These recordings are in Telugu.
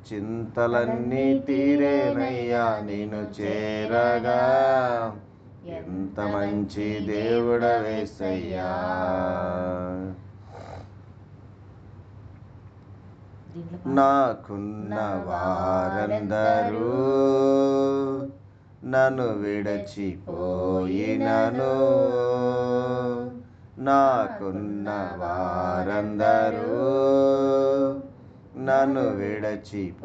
చింతలన్నీ తీరేనయ్యా నిన్ను చేరగా. ఎంత మంచి దేవుడవేసయ్యా. నాకున్న వారందరూ నన్ను విడచిపోయినను, నాకున్న వారందరూ నన్ను విడచిపోయినను,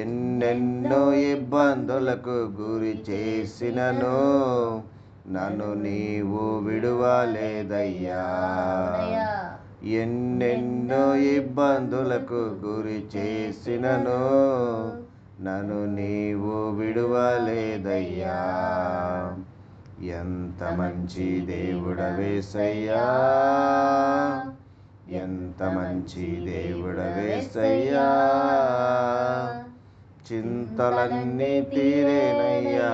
ఎన్నెన్నో ఇబ్బందులకు గురి చేసినను నన్ను నీవు విడువలేదయ్యా. ఎన్నెన్నో ఇబ్బందులకు గురి చేసినను నన్ను నీవు విడువలేదయ్యా. ఎంత మంచి దేవుడవేసయ్యా, ఎంత మంచి దేవుడవేసయ్యా. చింతలన్నీ తీరేనయ్యా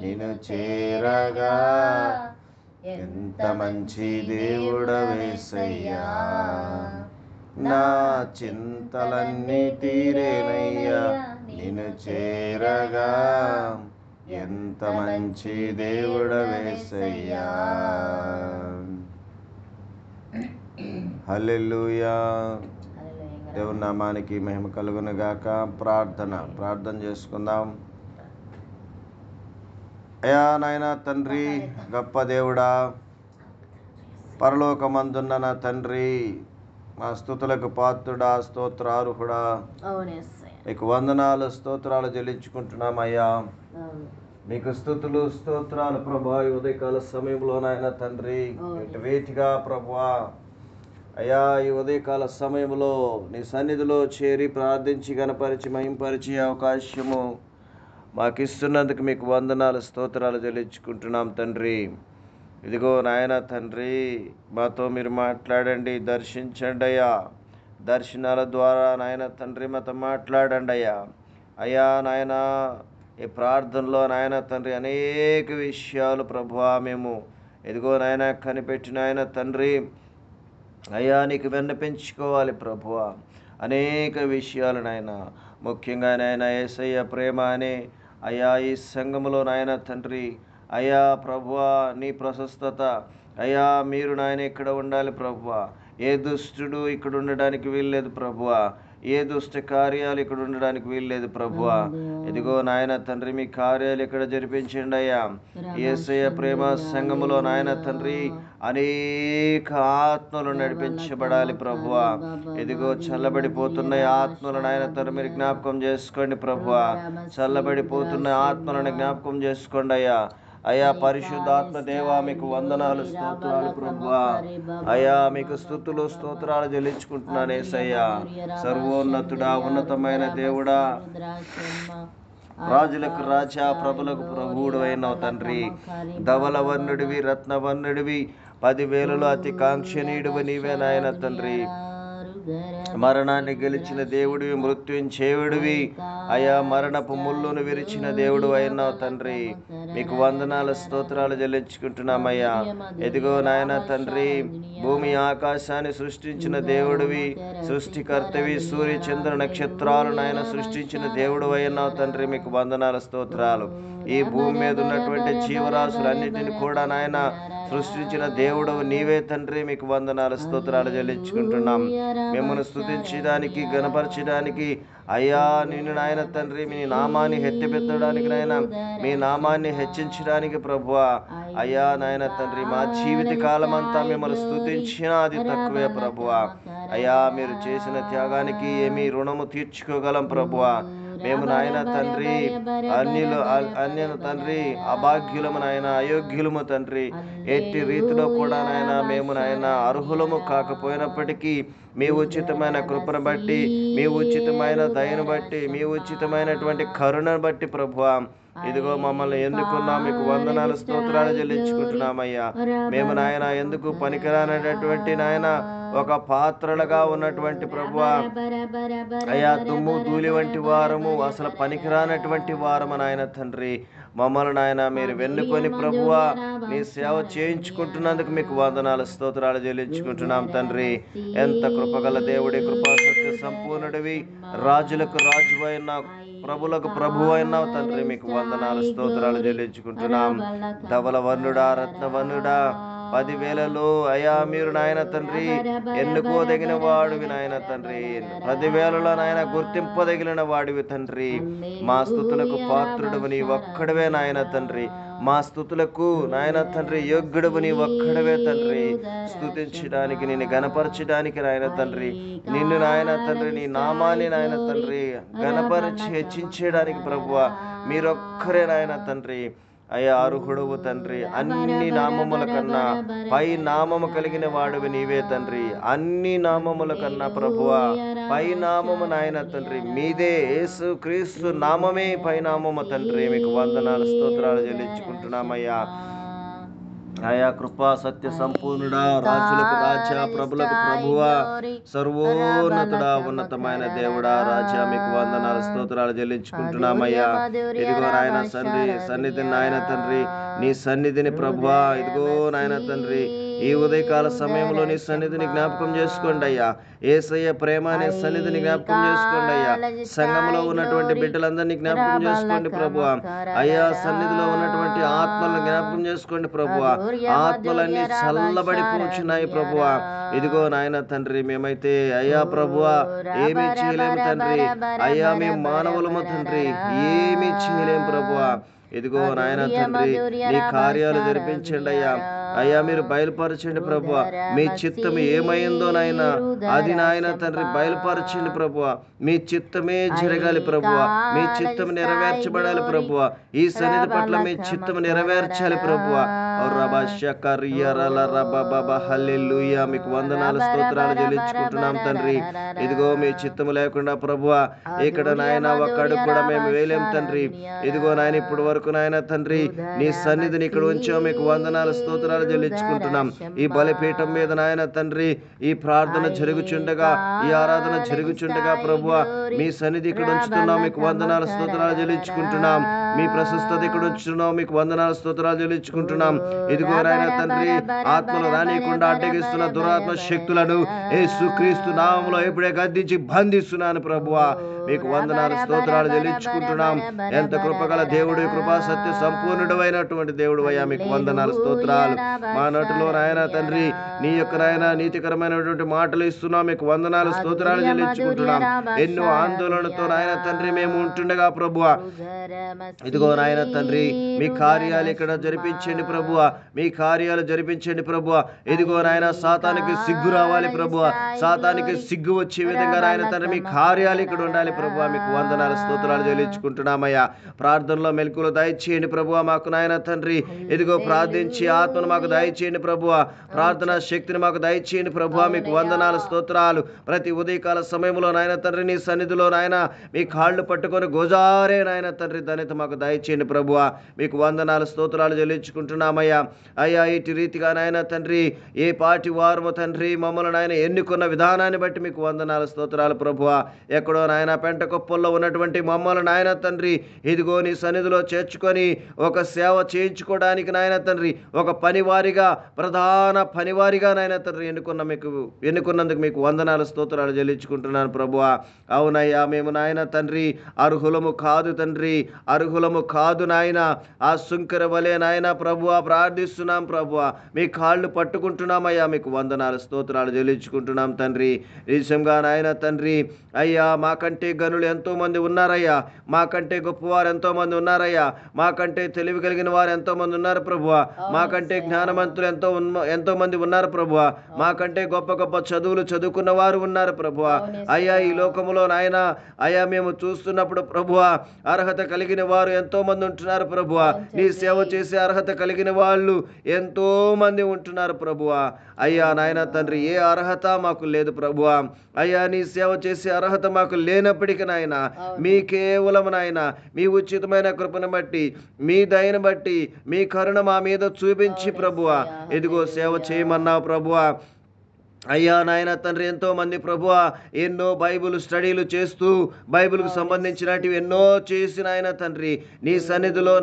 నిన్ను చేరగా. ఎంత మంచి దేవుడవేసయ్యా. నా చింతలన్నీ తీరేనయ్యా నిన్ను చేరగా. ఎంత మంచి దేవుడవేసయ్యా. హల్లెలూయా. దేవుని నామానికి మహిమ కలుగును గాక. ప్రార్థన చేసుకుందాం. అయా నాయన తండ్రి, గొప్ప దేవుడా, పరలోకమందున్న నా తండ్రి, మా స్తుతులకు పాత్రుడా, స్తోత్రార్హుడా, మీకు వందనాలు స్తోత్రాలు చెల్లించుకుంటున్నామయ్యా. మీకు స్తుతులు స్తోత్రాలు ప్రభా. ఈ ఉదయకాల సమయంలో నాయన తండ్రి, వేటిగా ప్రభా అయ్యా ఈ ఉదయకాల సమయంలో నీ సన్నిధిలో చేరి ప్రార్థించి గణపరిచి మహింపరిచే అవకాశము మాకు ఇస్తున్నందుకు మీకు వందనాలు స్తోత్రాలు చెల్లించుకుంటున్నాం తండ్రి. ఇదిగో నాయన తండ్రి, మాతో మీరు మాట్లాడండి, దర్శించండి అయ్యా. దర్శనాల ద్వారా నాయన తండ్రి మాతో మాట్లాడండి అయ్యా. అయ్యా నాయన ఈ ప్రార్థనలో నాయన తండ్రి అనేక విషయాలు ప్రభువా మేము ఇదిగో నాయన కనిపెట్టిన ఆయన తండ్రి అయ్యా నీకు విన్నపించుకోవాలి ప్రభువా. అనేక విషయాలు నాయన, ముఖ్యంగా నాయన యేసయ్య ప్రేమ అనే అయ్యా ఈ సంఘములో నాయన తండ్రి అయ్యా ప్రభువా నీ ప్రశస్తత అయ్యా మీరు నాయన ఇక్కడ ఉండాలి ప్రభువా. ఏ దుష్టుడు ఇక్కడ ఉండడానికి వీల్లేదు ప్రభువా. ఏ దుష్ట కార్యాలు ఇక్కడ ఉండడానికి వీల్లేదు ప్రభువా. ఇదిగో నాయన తండ్రి మీ కార్యాలు ఇక్కడ జరిపించండి అయ్యా. యేసయ్య ప్రేమ సంఘములో నాయన తండ్రి అనేక ఆత్మలు నడిపించబడాలి ప్రభువా. ఇదిగో చల్లబడిపోతున్న ఆత్మలు నాయన తండ్రి మీరు జ్ఞాపకం చేసుకోండి ప్రభువా. చల్లబడిపోతున్న ఆత్మలను జ్ఞాపకం చేసుకోండి అయ్యా. అయ్యా పరిశుద్ధాత్మ దేవా మీకు వందనాలు స్తోత్రాలు ప్రభువా. అయ్యా మీకు స్తుతులు స్తోత్రాలు చెల్లించుకుంటున్నాను యేసయ్యా. సర్వోన్నతుడా, ఉన్నతమైన దేవుడా, రాజులకు రాజా, ప్రభులకు ప్రభువుడు అయినావు తండ్రి. ధవల వర్ణుడివి, రత్నవర్ణుడివి, 10,000లో అతి కాంక్షణీయుడివి నీవే నాయన తండ్రి. మరణాన్ని గెలిచిన దేవుడివి, మృత్యుంచేవుడివి అయా, మరణపు ముళ్ళును విరిచిన దేవుడు అయినావు తండ్రి. మీకు వందనాలు స్తోత్రాలు చెల్లించుకుంటున్నామయ్యా. ఎదిగో నాయన తండ్రి, భూమి ఆకాశాన్ని సృష్టించిన దేవుడివి, సృష్టికర్తవి, సూర్య చంద్ర నక్షత్రాలు నాయన సృష్టించిన దేవుడు అయినావు తండ్రి. మీకు వందనాలు స్తోత్రాలు. ఈ భూమి మీద ఉన్నటువంటి జీవరాశులన్నిటిని కూడా నాయన సృష్టించిన దేవుడు నీవే తండ్రి. మీకు వందనాలు స్తోత్రాలు చెల్లించుకుంటున్నాం. మిమ్మల్ని స్తుతించడానికి, గణపరచడానికి అయ్యా నిన్ను నాయన తండ్రి మీ నామాన్ని హెచ్చపెట్టడానికి నాయన మీ నామాన్ని హెచ్చించడానికి ప్రభువా అయ్యా నాయన తండ్రి మా జీవిత కాలం అంతా మిమ్మల్ని స్తుతించినా అది తక్కువే ప్రభువా. అయ్యా మీరు చేసిన త్యాగానికి ఏమీ రుణము తీర్చుకోగలం ప్రభువా. మేము నాయన తండ్రి అన్యులు తండ్రి, అభాగ్యులము నాయన, అయోగ్యులము తండ్రి. ఎట్టి రీతిలో కూడా నాయన మేము నాయన అర్హులము కాకపోయినప్పటికీ మీ ఉచితమైన కృపను బట్టి, మీ ఉచితమైన దయను బట్టి, మీ ఉచితమైనటువంటి కరుణను బట్టి ప్రభువా ఇదిగో మమ్మల్ని ఎన్నుకున్నాం. మీకు వందనాలు స్తోత్రాలు చెల్లించుకుంటున్నామయ్యా. మేము నాయన ఎందుకు పనికిరానటువంటి నాయన ఒక పాత్రలుగా ఉన్నటువంటి ప్రభువా అయ్యా దుమ్ము ధూళి వంటి వారము, అసలు పనికిరానటువంటి వారము నాయన తండ్రి. మమ్మల్ని నాయన మీరు వెన్నుకొని ప్రభువా నీ సేవ చేయించుకుంటున్నందుకు మీకు వందనాలు స్తోత్రాలు చెల్లించుకుంటున్నాం తండ్రి. ఎంత కృపగల దేవుడి, కృపాసత్య సంపూర్ణుడివి, రాజులకు రాజు అయిన, ప్రభులకు ప్రభు అయినావు తండ్రి. మీకు వందనాలు స్తోత్రాలు చెల్లించుకుంటున్నాం. ధవల వర్ణుడా, రత్నవర్ణుడా, 10,000లో అయా మీరు నాయన తండ్రి ఎన్నుకోదగిన వాడివి నాయన తండ్రి. 10,000లో నాయన గుర్తింపదగిన వాడివి తండ్రి. మా స్తుతులకు పాత్రుడవు నీ ఒక్కడవే నాయన తండ్రి. మా స్తుతులకు నాయన తండ్రి యోగ్యుడవు నీ ఒక్కడవే తండ్రి. స్తుతించడానికి, నిన్ను గణపరచడానికి నాయన తండ్రి, నిన్ను నాయన తండ్రి నీ నామాన్ని నాయన తండ్రి గణపరిచి హెచ్చించడానికి ప్రభువా మీరొక్కరే నాయన తండ్రి. అయ్యా అర్హుడవు తండ్రి. అన్ని నామముల కన్నా పై నామము కలిగిన వాడివి నీవే తండ్రి. అన్ని నామముల కన్నా ప్రభువా పై నామము నాయన తండ్రి మీదే. యేసు క్రీస్తు నామమే పై నామము తండ్రి. మీకు వందనాలు స్తోత్రాలు చెల్లించుకుంటున్నామయ్యా. ఆయా కృపా సత్య సంపూర్ణుడా, రాజులకు రాజా, ప్రభులకు ప్రభువా, సర్వోన్నతుడా, ఉన్నతమైన దేవుడా, రాజా మీకు వందనాలు స్తోత్రాలు చెల్లించుకుంటున్నామయ్యా. ఇదిగో నాయన సన్నిధిని నాయన తండ్రి, నీ సన్నిధిని ప్రభువా ఇదిగో నాయన తండ్రి ఈ ఉదయకాల సమయంలో నీ సన్నిధిని జ్ఞాపకం చేసుకోండి అయ్యా. యేసయ్య ప్రేమ అనే సన్నిధిని జ్ఞాపకం చేసుకోండి అయ్యా. సంఘంలో ఉన్నటువంటి బిడ్డలందరినీ జ్ఞాపకం చేసుకోండి ప్రభువా. అయ్యా సన్నిధిలో ఉన్నటువంటి ఆత్మలను జ్ఞాపకం చేసుకోండి ప్రభువా. ఆత్మలన్నీ చల్లబడిపోచున్నాయి ప్రభువా. ఇదిగో నాయన తండ్రి మేమైతే అయ్యా ప్రభువా ఏమీ చేయలేము తండ్రి. అయ్యా మేము మానవులము తండ్రి, ఏమీ చేయలేము ప్రభువా. ఇదిగో నాయన తండ్రి నీ కార్యాలు జరిపించండి అయ్యా. అయ్యా మీరు బయలుపరచండి ప్రభువా. మీ చిత్తము ఏమైందో నాయన అది నాయన తండ్రి బయలుపరచండి ప్రభువా. మీ చిత్తమే జరగాలి ప్రభువా. మీ చిత్తము నెరవేర్చబడాలి ప్రభువా. ఈ సన్నిధి పట్ల మీ చిత్తము నెరవేర్చాలి ప్రభువా. హల్లెలూయా. మీకు వందనాలు స్తోత్రాలు చెల్లించుకుంటున్నాం తండ్రి. ఇదిగో మీ చిత్తము లేకుండా ప్రభువా ఇక్కడ నాయన ఒక్కడు కూడా మేము వేయలేం తండ్రి. ఇదిగో నాయన ఇప్పుడు వరకు నాయన తండ్రి నీ సన్నిధిని ఇక్కడ ఉంచాం. మీకు వందనాలు స్తోత్రాలు చెల్లించుకుంటున్నాం. ఈ బలిపీఠం మీద నాయన తండ్రి ఈ ప్రార్థన జరుగుచుండగా, ఈ ఆరాధన జరుగుచుండగా ప్రభువా మీ సన్నిధి ఇక్కడ ఉంచుతున్నాం. మీకు వందనాలు స్తోత్రాలు చెల్లించుకుంటున్నాం. మీ ప్రశస్తత ఇక్కడ ఉంచుతున్నాం. మీకు వందనాలు స్తోత్రాలు చెల్లించుకుంటున్నాం. ఇదిగో నాయన తండ్రి ఆత్మలు రానియకుండా అడ్డగిస్తున్న దురాత్మ శక్తులను యేసుక్రీస్తు నామములో ఇప్పుడే గద్దించి బంధిస్తున్నాను ప్రభువా. మీకు వందనాలు స్తోత్రాలు చెల్లించుకుంటున్నాం. ఎంత కృపగల దేవుడు, కృపా సత్య సంపూర్ణుడు అయినటువంటి దేవుడు అయ్యా. మీకు వందనాలు స్తోత్రాలు. మా నటులో నాయన తండ్రి నీ యొక్క నాయన నీతికరమైనటువంటి మాటలు ఇస్తున్నాం. మీకు వందనాలు స్తోత్రాలు చెల్లించుకుంటున్నాం. ఎన్నో ఆందోళనతో నాయన తండ్రి మేము ఉంటుండగా ప్రభువా ఇదిగో నాయన తండ్రి మీ కార్యాలు ఇక్కడ జరిపించండి ప్రభువా. మీ కార్యాలు జరిపించండి ప్రభువా. ఇదిగో నాయన సాతానికి సిగ్గు రావాలి ప్రభువా. సాతానికి సిగ్గు వచ్చే విధంగా నాయన తండ్రి మీ కార్యాలు ఇక్కడ ఉండాలి ప్రభువా. మీకు వందనాలు స్తోత్రాలు చెల్లించుకుంటున్నామయ్యా. ప్రార్థనలో మెలకువలు దయచేయండి ప్రభువా మాకు నాయన తండ్రి. ఇదిగో ప్రార్థించి ఆత్మను మాకు దయచేయండి ప్రభువా. ప్రార్థనా శక్తిని మాకు దయచేయండి ప్రభువా. మీకు వందనాలు స్తోత్రాలు. ప్రతి ఉదయకాల సమయంలో నాయన తండ్రి నీ సన్నిధిలో నాయన మీ కాళ్ళు పట్టుకొని గోజారే నాయన తండ్రి ధన్యత మాకు దయచేయండి ప్రభువా. మీకు వందనాలు స్తోత్రాలు చెల్లించుకుంటున్నామయ్యా. అయ్యా ఇటు రీతిగా నాయన తండ్రి ఏ పాటి వారము తండ్రి మమ్మల్ని నాయన ఎన్నుకున్న విధానాన్ని బట్టి మీకు వందనాలు స్తోత్రాలు ప్రభువా. ఎక్కడో నాయన పెంట కుప్పల్లో ఉన్నటువంటి మమ్మల్ని నాయన తండ్రి ఇదిగో నీ సన్నిధిలో చేర్చుకొని ఒక సేవ చేయించుకోవడానికి నాయన తండ్రి ఒక పనివారిగా, ప్రధాన పనివారిగా నాయన తండ్రి ఎన్నుకున్నందుకు మీకు వందనాలు స్తోత్రాలు చెల్లించుకుంటున్నాను ప్రభువా. అవునయ్యా మేము నాయన తండ్రి అర్హులము కాదు తండ్రి, అర్హులము కాదు నాయన. ఆ సుంకర వలె నాయన ప్రభువా ప్రార్థిస్తున్నాం ప్రభువా. మీ కాళ్ళు పట్టుకుంటున్నామయ్యా. మీకు వందనాలు స్తోత్రాలు చెల్లించుకుంటున్నాం తండ్రి. నిజంగా నాయన తండ్రి అయ్యా మాకంటే గనులు ఎంతో మంది ఉన్నారయ్యా. మాకంటే గొప్పవారు ఎంతో మంది ఉన్నారయ్యా. మాకంటే తెలివి కలిగిన వారు ఎంతో మంది ఉన్నారు ప్రభువా. మాకంటే జ్ఞానవంతులు ఎంతో మంది ఉన్నారు ప్రభువా. మాకంటే గొప్ప గొప్ప చదువులు చదువుకున్న వారు ఉన్నారు ప్రభువా. అయ్యా ఈ లోకములో నాయన అయ్యా మేము చూస్తున్నప్పుడు ప్రభువా అర్హత కలిగిన వారు ఎంతో మంది ఉంటున్నారు ప్రభువా. నీ సేవ చేసే అర్హత కలిగిన వాళ్ళు ఎంతో మంది ఉంటున్నారు ప్రభువా. అయ్యా నాయన తండ్రి ఏ అర్హత మాకు లేదు ప్రభువా. అయ్యా నీ సేవ చేసే అర్హత మాకు లేనప్పటికీ నాయన మీ కేవలం నాయన మీ ఉచితమైన కృపను బట్టి, మీ దయను బట్టి, మీ కరుణ మా మీద చూపించి ప్రభువా ఇదిగో సేవ చేయమన్నావు ప్రభువా. అయ్యా నాయన తండ్రి, ఎంతో మంది ప్రభువా ఎన్నో బైబిల్ స్టడీలు చేస్తూ బైబిల్కు సంబంధించినటివి ఎన్నో చేసి నాయన తండ్రి నీ సన్నిధిలో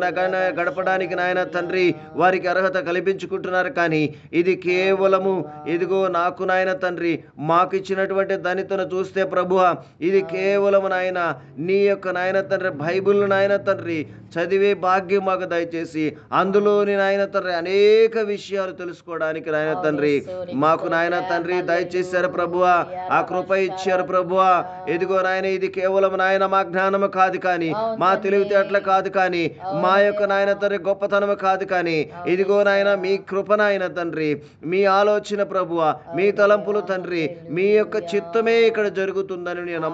గడపడానికి నాయన తండ్రి వారికి అర్హత కల్పించుకుంటున్నారు. కానీ ఇది కేవలము ఇదిగో నాకు నాయన తండ్రి మాకు ఇచ్చినటువంటి ధనితను చూస్తే ప్రభువా ఇది కేవలం నాయన నీ యొక్క నాయన తండ్రి బైబిల్ నాయన తండ్రి చదివే భాగ్యం మాకు దయచేసి అందులోని నాయన తండ్రి అనేక విషయాలు తెలుసుకోవడానికి నాయన తండ్రి మాకు నాయన తండ్రి దయచేశారు ప్రభువా. ఆ కృప ఇచ్చారు ప్రభువా. ఇదిగో నాయన ఇది కేవలం నాయన మా జ్ఞానము కాదు, కానీ మా తెలివితేటలు కాదు, కానీ మా యొక్క నాయన తండ్రి గొప్పతనము కాదు, కానీ ఇదిగో నాయన మీ కృప నాయన తండ్రి, మీ ఆలోచన ప్రభువా, మీ తలంపులు తండ్రి, మీ యొక్క చిత్తమే ఇక్కడ జరుగుతుందని నేను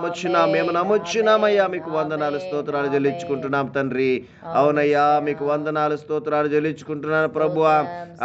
మేము నమ్ముచున్నామయ్యా. మీకు వందనాలు స్తోత్రాలు చెల్లించుకుంటున్నాం తండ్రి. అవునయ్యా మీకు వందనాలు స్తోత్రాలు చెల్లించుకుంటున్నాను ప్రభువా.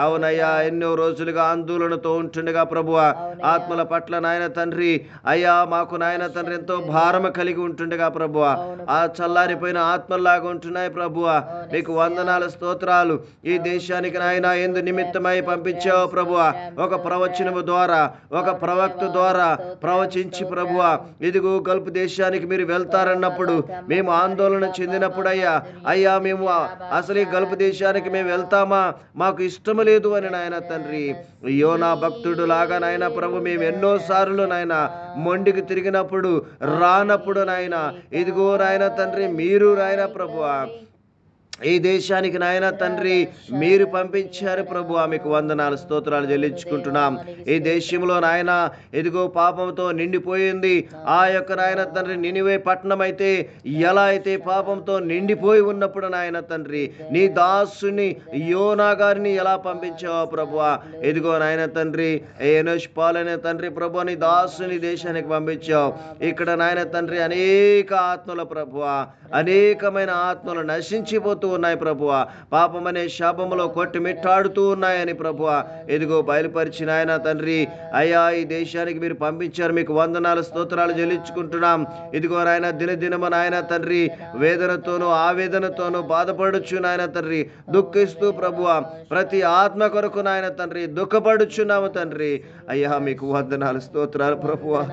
అవునయ్యా ఎన్నో రోజులుగా ఆందోళనతో ఉంటుండగా ప్రభువా ఆత్మల పట్ల నాయన తండ్రి అయ్యా మాకు నాయన తండ్రి ఎంతో భారము కలిగి ఉంటుండగా ప్రభువా ఆ చల్లారిపోయిన ఆత్మల్లాగా ఉంటున్నాయి ప్రభువా. మీకు వందనాలు స్తోత్రాలు. ఈ దేశానికి నాయన ఎందు నిమిత్తమై పంపించావు ప్రభువా. ఒక ప్రవచనము ద్వారా ఒక ప్రవక్త ద్వారా ప్రవచించి ప్రభువా ఇదిగో గల్ఫ్ దేశానికి మీరు వెళ్తారన్నప్పుడు మేము ఆందోళన చెందినప్పుడు అయ్యా మేము అసలు ఈ గల్ఫ్ దేశానికి మేము వెళ్తామా, మాకు ఇష్టము లేదు అని నాయన తండ్రి యోనా భక్తుడు లాగా నాయన ప్రభు మేము ఎన్నో సార్లు నాయన మొండికి తిరిగినప్పుడు రానప్పుడు నాయన ఇదిగో నాయన తండ్రి మీరు నాయన ప్రభువా ఈ దేశానికి నాయన తండ్రి మీరు పంపించారు ప్రభు. మీకు వందనాలు స్తోత్రాలు చెల్లించుకుంటున్నాం. ఈ దేశంలో నాయన ఇదిగో పాపంతో నిండిపోయింది. ఆ యొక్క నాయన తండ్రి నినివే పట్టణం అయితే ఎలా అయితే పాపంతో నిండిపోయి ఉన్నప్పుడు నాయన తండ్రి నీ దాసుని యోనా గారిని ఎలా పంపించావో ప్రభు. ఇదిగో నాయన తండ్రి ఏనోష్ పాలనే తండ్రి ప్రభు నీ దాసుని దేశానికి పంపించావు. ఇక్కడ నాయన తండ్రి అనేక ఆత్మల ప్రభు, అనేకమైన ఆత్మలు నశించిపోతూ ఉన్నాయి ప్రభువా. పాపం అనే శాపములో కొట్టుమిట్టాడుతూ ఉన్నాయని ప్రభువా ఇదిగో బయలుపరిచిన ఆయన తండ్రి అయ్యా ఈ దేశానికి మీరు పంపించారు. మీకు వందనాలు స్తోత్రాలు చెల్లించుకుంటున్నాం. ఇదిగో నాయన దినదినము నాయన తండ్రి వేదనతోనూ ఆవేదనతోనూ బాధపడుచు నాయన తండ్రి దుఃఖిస్తూ ప్రభువా ప్రతి ఆత్మ కొరకు నాయన తండ్రి దుఃఖపడుచున్నాము తండ్రి. అయ్యా మీకు వందనాలు స్తోత్రాలు ప్రభువా.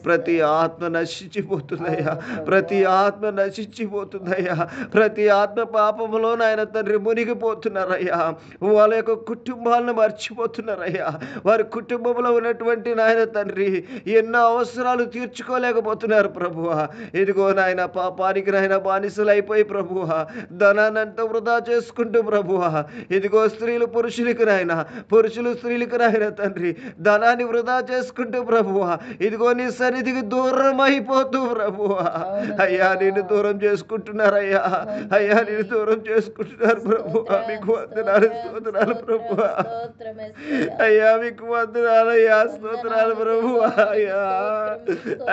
ప్రతి ఆత్మ నశించిపోతుందయ్యా, ప్రతి ఆత్మ నశించిపోతుందయ్యా, ప్రతి ఆత్మ పాపములో నాయన తండ్రి మునిగిపోతున్నారయ్యా. వాళ్ళ యొక్క కుటుంబాలను మర్చిపోతున్నారయ్యా. వారి కుటుంబంలో ఉన్నటువంటి నాయన తండ్రి ఎన్నో అవసరాలు తీర్చుకోలేకపోతున్నారు ప్రభువా. ఇదిగో నాయన పాపానికి నాయన బానిసలు అయిపోయి ప్రభువా ధనాన్నంతా వృధా చేసుకుంటూ ప్రభువా ఇదిగో స్త్రీలు పురుషులకు నాయన, పురుషులు స్త్రీలకు నాయన తండ్రి ధనాన్ని వృధా చేసుకుంటూ ప్రభువా ఇదిగో నీ సన్నిధికి దూరం అయిపోతూ ప్రభువా అయ్యా నిన్ను దూరం చేసుకుంటున్నారయ్యా. అయ్యా నిన్ను దూరం చేసుకుంటున్నారు ప్రభువా. మీకు వందనాలు స్తోత్రాలు ప్రభువా. అయ్యా మీకు వందనాలు అయ్యా, స్తోత్రాలు ప్రభువా. అయ్యా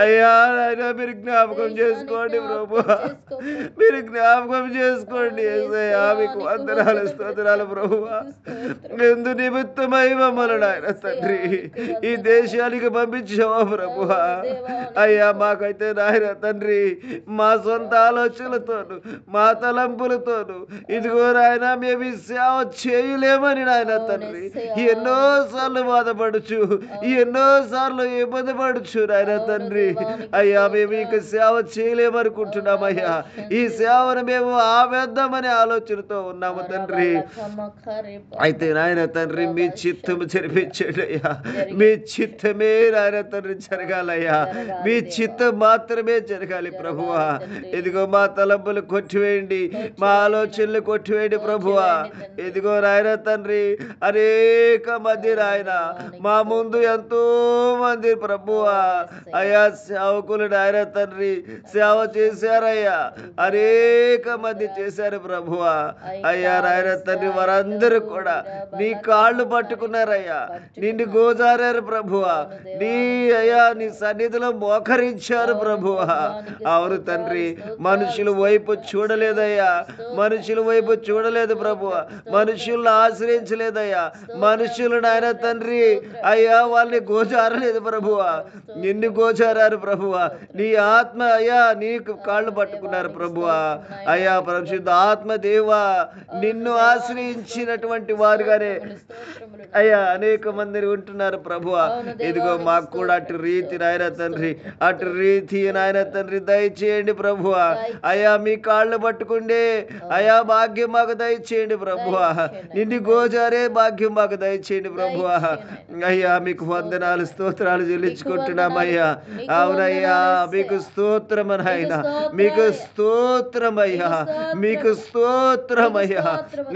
అయ్యా అయినా మీరు జ్ఞాపకం చేసుకోండి ప్రభువా, మీరు జ్ఞాపకం చేసుకోండి అయ్యా. మీకు వందనాలు స్తోత్రాలు ప్రభువా. ఎందు నిమిత్తమై మమ్మల్ని ఆయన తండ్రి ఈ దేశానికి పంపించావా ప్రభువా. అయ్యా మాకైతే నాయన తండ్రి మా సొంత ఆలోచనలతోను మా తలంపులతోను ఇదిగో నాయన మేము ఈ సేవ చేయలేమని నాయన తండ్రి ఎన్నోసార్లు బాధపడుచు, ఎన్నోసార్లు ఇబ్బంది పడుచు నాయన తండ్రి. అయ్యా మేము ఇక సేవ చేయలేమనుకుంటున్నామయ్యా. ఈ సేవను మేము ఆవేద్దామని ఆలోచనతో ఉన్నాము తండ్రి. అయితే నాయన తండ్రి మీ చిత్తము జరిపించండి అయ్యా. మీ చిత్తమే నాయన తండ్రి జరగాలయ్యా. మీ చిత్తం మాత్రమే జరగాలి ప్రభువా. ఇదిగో మా తలంపులు కొట్టివేయండి, మా ఆలోచనలు కొట్టివేయండి ప్రభువా. ఇదిగో నాయన తండ్రి అనేక మంది నాయన మా ముందు ఎంతో మంది ప్రభువా అయ్యా సేవకులు నాయన తండ్రి సేవ చేశారయ్యా. అనేక మంది చేశారు ప్రభువా. అయ్యా నాయన తండ్రి వారందరూ కూడా నీ కాళ్ళు పట్టుకున్నారయ్యా, నిన్ను గోజారారు ప్రభువా. నీ అయ్యా నీ సన్నిధిలో మోకరించారు ప్రభువా. అవును తండ్రి మనుషుల వైపు చూడలేదయ్యా, మనుషులు మనుషుల వైపు చూడలేదు ప్రభువ, మనుషులను ఆశ్రయించలేదయ్యా, మనుషులు నాయన తండ్రి అయ్యా వాళ్ళని గోచారలేదు ప్రభువ, నిన్ను గోచారారు ప్రభువ. నీ ఆత్మ అయ్యా నీకు కాళ్ళు పట్టుకున్నారు ప్రభువ. అయ్యా పరిశుద్ధ ఆత్మ దేవా, నిన్ను ఆశ్రయించినటువంటి వారుగానే అయ్యా అనేక మంది ఉంటున్నారు ప్రభువ. ఇదిగో మాకు కూడా అటు రీతి నాయన తండ్రి, అటు రీతి నాయన తండ్రి దయచేయండి ప్రభువ. అయ్యా మీ కాళ్ళు పట్టుకుండే అయా భాగ్యం మాకు దయచేయండి ప్రభువ. నిన్ను గోచారే భాగ్యం మాకు దయచేయండి ప్రభువ. అయ్యా మీకు వందనాలు స్తోత్రాలు చెల్లించుకుంటున్నామయ్యా. అవునయ్యా మీకు స్తోత్రమనైనా, మీకు స్తోత్రమయ్యా, మీకు స్తోత్రమయ్యా,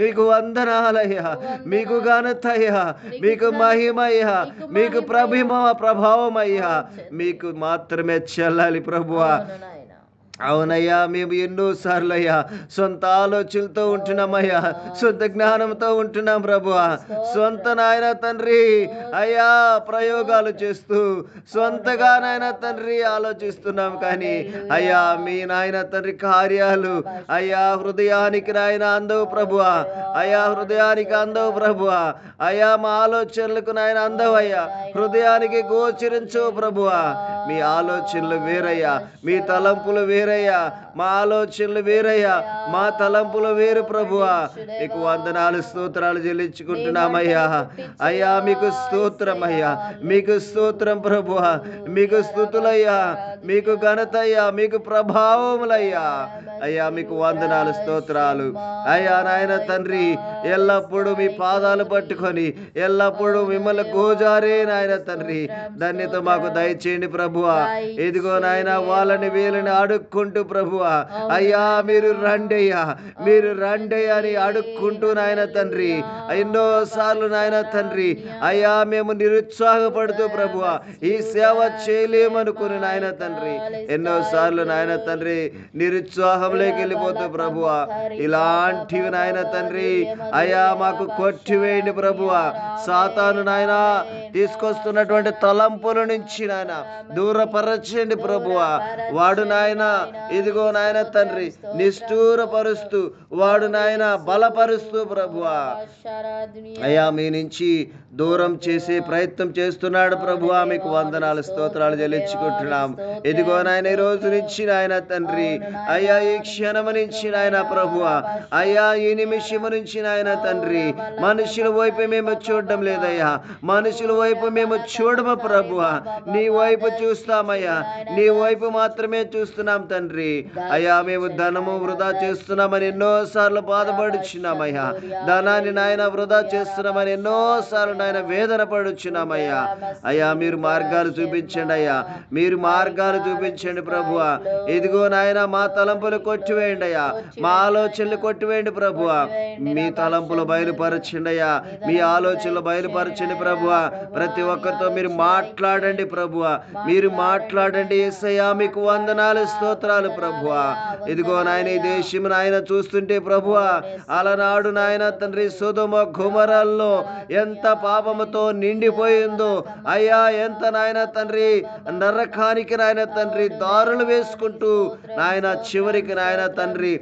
మీకు వందనాలయ్యా, మీకు ఘనతయ్యా, మీకు మహిమయ్యా, మీకు ప్రభావమయ్యా మీకు మాత్రమే చెల్లాలి ప్రభువా. అవునయ్యా మేము ఎన్నోసార్లు అయ్యా సొంత ఆలోచనలతో ఉంటున్నామయ్యా, సొంత జ్ఞానంతో ఉంటున్నాం ప్రభువా. సొంత నాయన తండ్రి అయ్యా ప్రయోగాలు చేస్తూ సొంతగా నాయన తండ్రి ఆలోచిస్తున్నాం. కానీ అయ్యా మీ నాయన తండ్రి కార్యాలు అయ్యా హృదయానికి నాయన అందవు ప్రభువా, అయ్యా హృదయానికి అందవు ప్రభువా. అయ్యా మా ఆలోచనలకు నాయన అందవయ్యా, హృదయానికి గోచరించవు ప్రభువా. మీ ఆలోచనలు వేరయ్యా, మీ తలంపులు వేరయ్యా, మా ఆలోచనలు వేరయ్యా, మా తలంపులు వేరు ప్రభువా. మీకు వందనాలు స్తోత్రాలు చెల్లించుకుంటున్నామయ్యా. అయ్యా మీకు స్తోత్రం అయ్యా, మీకు స్తోత్రం ప్రభువా, మీకు స్తుతులయ్యా, మీకు ఘనతయ్యా, మీకు ప్రభావములయ్యా. అయ్యా మీకు వందనాలు స్తోత్రాలు అయ్యా. నాయన తండ్రి ఎల్లప్పుడూ మీ పాదాలు పట్టుకొని ఎల్లప్పుడూ మిమ్మల్ని గోజారే నాయన తండ్రి ధన్యత మాకు దయచేయండి ప్రభువా. ఇదిగో నాయన వాళ్ళని వీళ్ళని అడుక్కుంటూ ప్రభువా అయ్యా మీరు రండయ్యా, మీరు రండయ్యా అని అడుక్కుంటూ నాయన తండ్రి ఎన్నో సార్లు నాయన తండ్రి అయ్యా మేము నిరుత్సాహపడుతూ ప్రభువా ఈ సేవ చేయలేమనుకుని నాయన తండ్రి ఎన్నో సార్లు నాయన తండ్రి నిరుత్సాహంలోకి వెళ్ళిపోతూ ప్రభువా ఇలాంటివి నాయన తండ్రి అయ్యా మాకు కొట్టివేయండి ప్రభువా. సాతాను నాయన తీసుకొస్తున్నటువంటి తలంపుల నుంచి నాయన దూరపరచండి ప్రభువా. వాడు నాయన ఇదిగో నాయన తండ్రి నిష్ఠూరపరుస్తూ వాడు నాయన బలపరుస్తూ ప్రభువా అయ్యా మీ నుంచి దూరం చేసే ప్రయత్నం చేస్తున్నాడు ప్రభువా. మీకు వందనాలు స్తోత్రాలు చెల్లించుకుంటున్నాం. ఇదిగో నాయన ఈ రోజు నుంచి నాయన తండ్రి అయ్యా ఈ క్షణము నుంచి నాయన ప్రభువా అయ్యా ఈ నిమిషము నుంచి నాయన తండ్రి మనుషుల వైపు మేము చూడడం లేదయ్యా, మనుషుల వైపు మేము చూడము ప్రభువా, నీ వైపు చూస్తామయ్యా, నీ వైపు మాత్రమే చూస్తున్నాం తండ్రి. అయ్యా మేము ధనము వృధా చేస్తున్నామని ఎన్నోసార్లు బాధపడుచున్నామయ్యా, ధనాన్ని నాయన వృధా చేస్తున్నామని ఎన్నోసార్లు నాయన వేదన పడుచున్నామయ్యా. అయ్యా మీరు మార్గాలు చూపించండి అయ్యా, మీరు మార్గాలు చూపించండి ప్రభువా. ఇదిగో నాయన మా తలంపులు కొట్టివేయండి అయ్యా, మా ఆలోచనలు కొట్టివేయండి ప్రభువా. మీ తలంపులు బయలుపరచండి అయ్యా, మీ ఆలోచనలు బయలుపరచండి ప్రభువా. ప్రతి ఒక్కరితో మీరు మాట్లాడండి ప్రభువా, మీరు మాట్లాడండి యేసయ్యా. మీకు వందనాలు స్తోత్రాలు ప్రభువా. ఇదిగో నాయన ఈ దేశం నాయన చూస్తుంటే ప్రభువా అలనాడు నాయన తండ్రి సొదొమ గొమొర్రాల్లో ఎంత పాపముతో నిండిపోయిందో అయ్యా, ఎంత నాయన తండ్రి నరకానికి నాయన తండ్రి దారులు వేసుకుంటూ నాయన చివరికి నాయన తండ్రి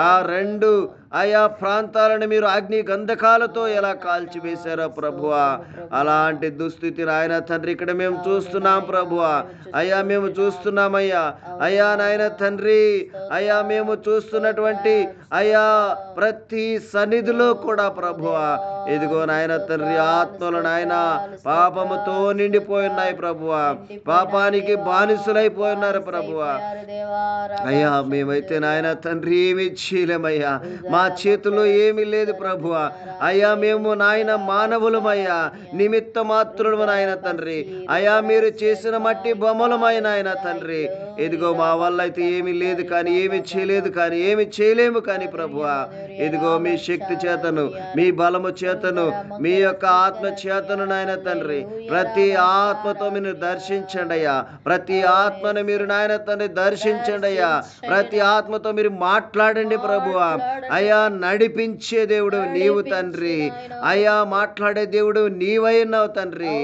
ఆ రెండు ఆయా ప్రాంతాలను మీరు అగ్ని గంధకాలతో ఎలా కాల్చివేశారో ప్రభువా. అలాంటి దుస్థితి నాయన తండ్రి ఇక్కడ మేము చూస్తున్నాం ప్రభువా. అయ్యా మేము చూస్తున్నామయ్యా, అయ్యా నాయన తండ్రి అయ్యా మేము చూస్తున్నటువంటి అయ్యా ప్రతి సన్నిధిలో కూడా ప్రభువా ఇదిగో నాయన తండ్రి ఆత్మలు నాయన పాపముతో నిండిపోయినాయి ప్రభువా, పాపానికి బానిసలైపోయినారు ప్రభువా. అయ్యా మేమైతే నాయన తండ్రి ఏమి చేయలేమయ్యా, మా చేతిలో ఏమీ లేదు ప్రభువా. అయ్యా మేము నాయన మానవులమయ్యా, నిమిత్త మాత్రులము నాయన తండ్రి. అయ్యా మీరు చేసిన మట్టి బొమ్మలమైన ఆయన తండ్రి. ఇదిగో మా వల్ల అయితే ఏమీ లేదు కానీ, ఏమి చేయలేదు కానీ, ఏమి చేయలేము కానీ ప్రభువా ఇదిగో మీ శక్తి చేతను, మీ బలము చేతను, మీ యొక్క ఆత్మ చేతను నాయన తండ్రి ప్రతి ఆత్మతో మీరు దర్శించండి అయ్యా, ప్రతి ఆత్మను మీరు నాయన తండ్రి దర్శించండి అయ్యా, ప్రతి ఆత్మతో మీరు మాట్లాడండి ప్రభువా. అయ్యా నడిపించే దేవుడు నీవు తండ్రి, అయ్యా మాట్లాడే దేవుడు నీవైనావు తండ్రి,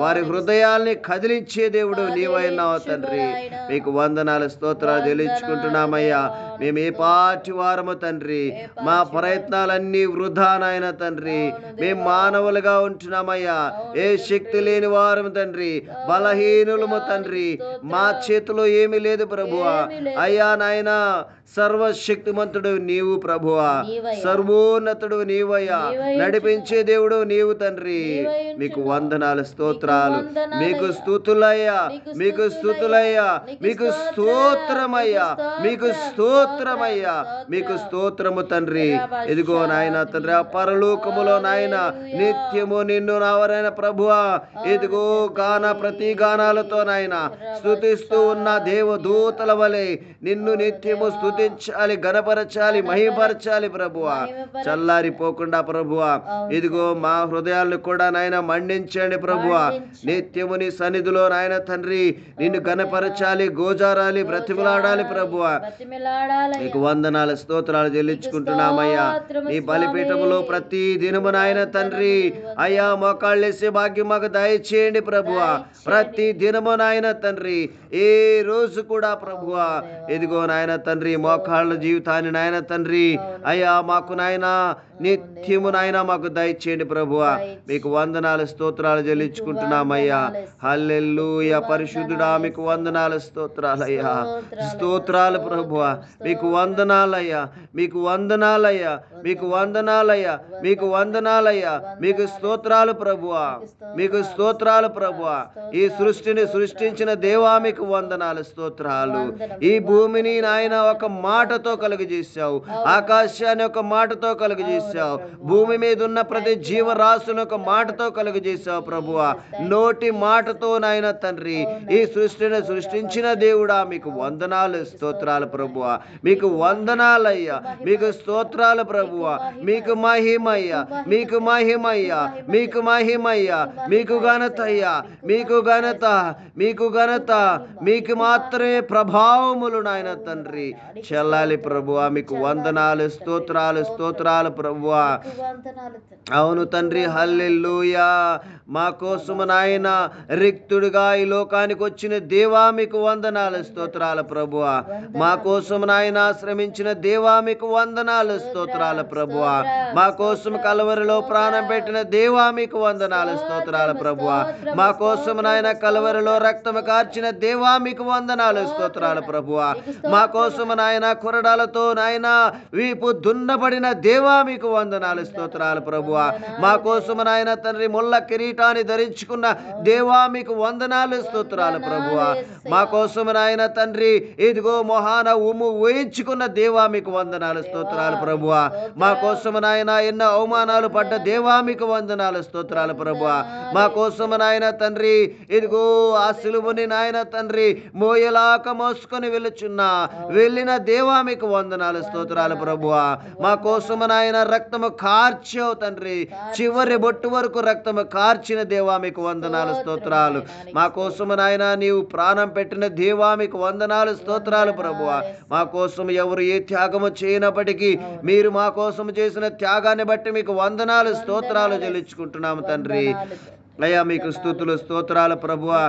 వారి హృదయాల్ని కదిలించే దేవుడు నీవైనావు తండ్రి. మీకు వందనాలు స్తోత్రాలు చెల్లించుకుంటున్నామయ్యా. మేము ఏ పాటి వారము తండ్రి, మా ప్రయత్నాలన్నీ వృధా నాయన తండ్రి. మేము మానవులుగా ఉంటున్నామయ్యా, ఏ శక్తి లేని వారము తండ్రి, బలహీనులము తండ్రి. మా చేతిలో ఏమీ లేదు ప్రభువా. అయ్యా నాయన సర్వశక్తిమంతుడు నీవు ప్రభువా, సర్వోన్నతుడు నీవయ్యా, నడిపించే దేవుడు నీవు తండ్రి. మీకు వందనాలు, స్తోత్రాలు, మీకు స్తుతులయ్యా, మీకు స్తుతులయ్యా, మీకు స్తోత్రమయ్యా, మీకు స్తోత్రమయ్యా, మీకు స్తోత్రము తండ్రి. ఇదిగో నాయన తండ్రి, ఆ పరలోకములో నాయన నిత్యము నిన్ను నావరైన ప్రభువా, ఇదిగో ప్రతి గానాలతో నాయన స్తుతిస్తూ ఉన్న దేవదూతల వలె నిన్ను నిత్యము స్తుతించాలి, గణపరచాలి, మహిమపరచాలి ప్రభువా. చల్లారిపోకుండా ప్రభువా, ఇదిగో మా హృదయాలను కూడా నాయన మండించండి ప్రభువా. నిత్యము నీ సన్నిధిలో నాయన తండ్రి నిన్ను గణపరచాలి, గోజారాలి, బ్రతిమలాడాలి ప్రభువా. నీకు వందనాలు, స్తోత్రాలు చెల్లించుకుంటున్నామయ్యా. నీ బలిపీఠములో ప్రతి దినము నాయన తండ్రి అయ్యా మోకాళ్ళేసే భాగ్యం మాకు దయచేయండి ప్రభువా. ప్రతి దినము నాయన తండ్రి, ఏ రోజు కూడా ప్రభువా, ఇదిగో నాయన తండ్రి మోకాళ్ళ జీవితాన్ని నాయన తండ్రి అయ్యా మాకు నాయన నిత్యము నాయన మాకు దయచేయండి ప్రభువా. మీకు వందనాలు, స్తోత్రాలు చెల్లించుకుంటున్నామయ్యా. హల్లెలూయా. పరిశుద్ధుడా మీకు వందనాలు, స్తోత్రాలయ్యా, స్తోత్రాలు ప్రభువా. మీకు వందనాలయ్యా, మీకు వందనాలయ్యా, మీకు వందనాలయ్యా, మీకు వందనాలయ్యా, మీకు స్తోత్రాలు ప్రభువా, మీకు స్తోత్రాలు ప్రభువా. ఈ సృష్టిని సృష్టించిన దేవా మీకు వందనాలు, స్తోత్రాలు. ఈ భూమిని నాయన ఒక మాటతో కలుగజేశావు, ఆకాశాన్ని ఒక మాటతో కలుగజేశావు, భూమి మీద ఉన్న ప్రతి జీవరాశులను ఒక మాటతో కలుగజేశావు ప్రభువా. నోటి మాటతో నాయన తండ్రి ఈ సృష్టిని సృష్టించిన దేవుడా మీకు వందనాలు, స్తోత్రాలు ప్రభువా. మీకు వందనాలయ్యా, మీకు స్తోత్రాలు ప్రభువా. మీకు మహిమయ్యా, మీకు మహిమయ్యా, మీకు మహిమయ్యా, మీకు ఘనత అయ్యా, మీకు ఘనత, మీకు ఘనత, మీకు మాత్రమే ప్రభావములు నాయన తండ్రి చెల్లాలి ప్రభువా. మీకు వందనాలు, స్తోత్రాలు, స్తోత్రాలు ప్రభువా. అవును తండ్రి, హల్లెలూయా. మా కోసము నాయన రిక్తుడిగా ఈ లోకానికి వచ్చిన దేవా మీకు వందనాలు, స్తోత్రాలు ప్రభువా. మా కోసము నాయన శ్రమించిన దేవా మీకు వందనాలు, స్తోత్రాలు ప్రభువా. మా కోసం కలవరిలో ప్రాణం పెట్టిన దేవా మీకు వందనాలు, స్తోత్రాలు ప్రభువా. మా కోసం నాయన కలవరిలో రక్తము కార్చిన దేవా మీకు వందనాలు, స్తోత్రాలు ప్రభువా. మా కోసం నాయన కొరడాలతో నాయన వీపు దున్నబడిన దేవా మీకు వందనాలు, స్తోత్రాలు ప్రభువా. మా కోసం నాయన తండ్రి ముళ్ళ కిరీటాన్ని ధరించుకున్న దేవా మీకు వందనాలు, స్తోత్రాలు ప్రభువా. మా కోసం నాయన తండ్రి ఇదిగో మొహాన ఉమ్ము వేయించుకున్న దేవా మీకు వందనాలు, స్తోత్రాలు ప్రభువా. మా కోసం నాయన ఎన్నో అవమానాలు పడ్డ దేవా మీకు వందనాలు, స్తోత్రాలు ప్రభువా. మా కోసం నాయన తండ్రి ఇదిగో ఆ సిలువని నాయన తండ్రి మోయలాక మోసుకొని వెళ్ళిన దేవా మీకు వందనాలు, స్తోత్రాలు ప్రభువా. మా కోసం నాయన రక్తము కార్చావు తండ్రి, చివరి బొట్టు వరకు రక్తము కార్చిన దేవా మీకు వందనాలు, స్తోత్రాలు. మా కోసం నాయన నీవు ప్రాణం పెట్టిన దేవా మీకు వందనాలు, స్తోత్రాలు ప్రభువా. మా కోసం ఎవరు ఏ త్యాగము చేయనప్పటికీ మీరు మా కోసం చేసిన త్యాగాన్ని బట్టి మీకు వందనాలు, స్తోత్రాలు చెల్లించుకుంటున్నాము తండ్రి. అయ్యా మీకు స్తుతులు, స్తోత్రాలు ప్రభువా.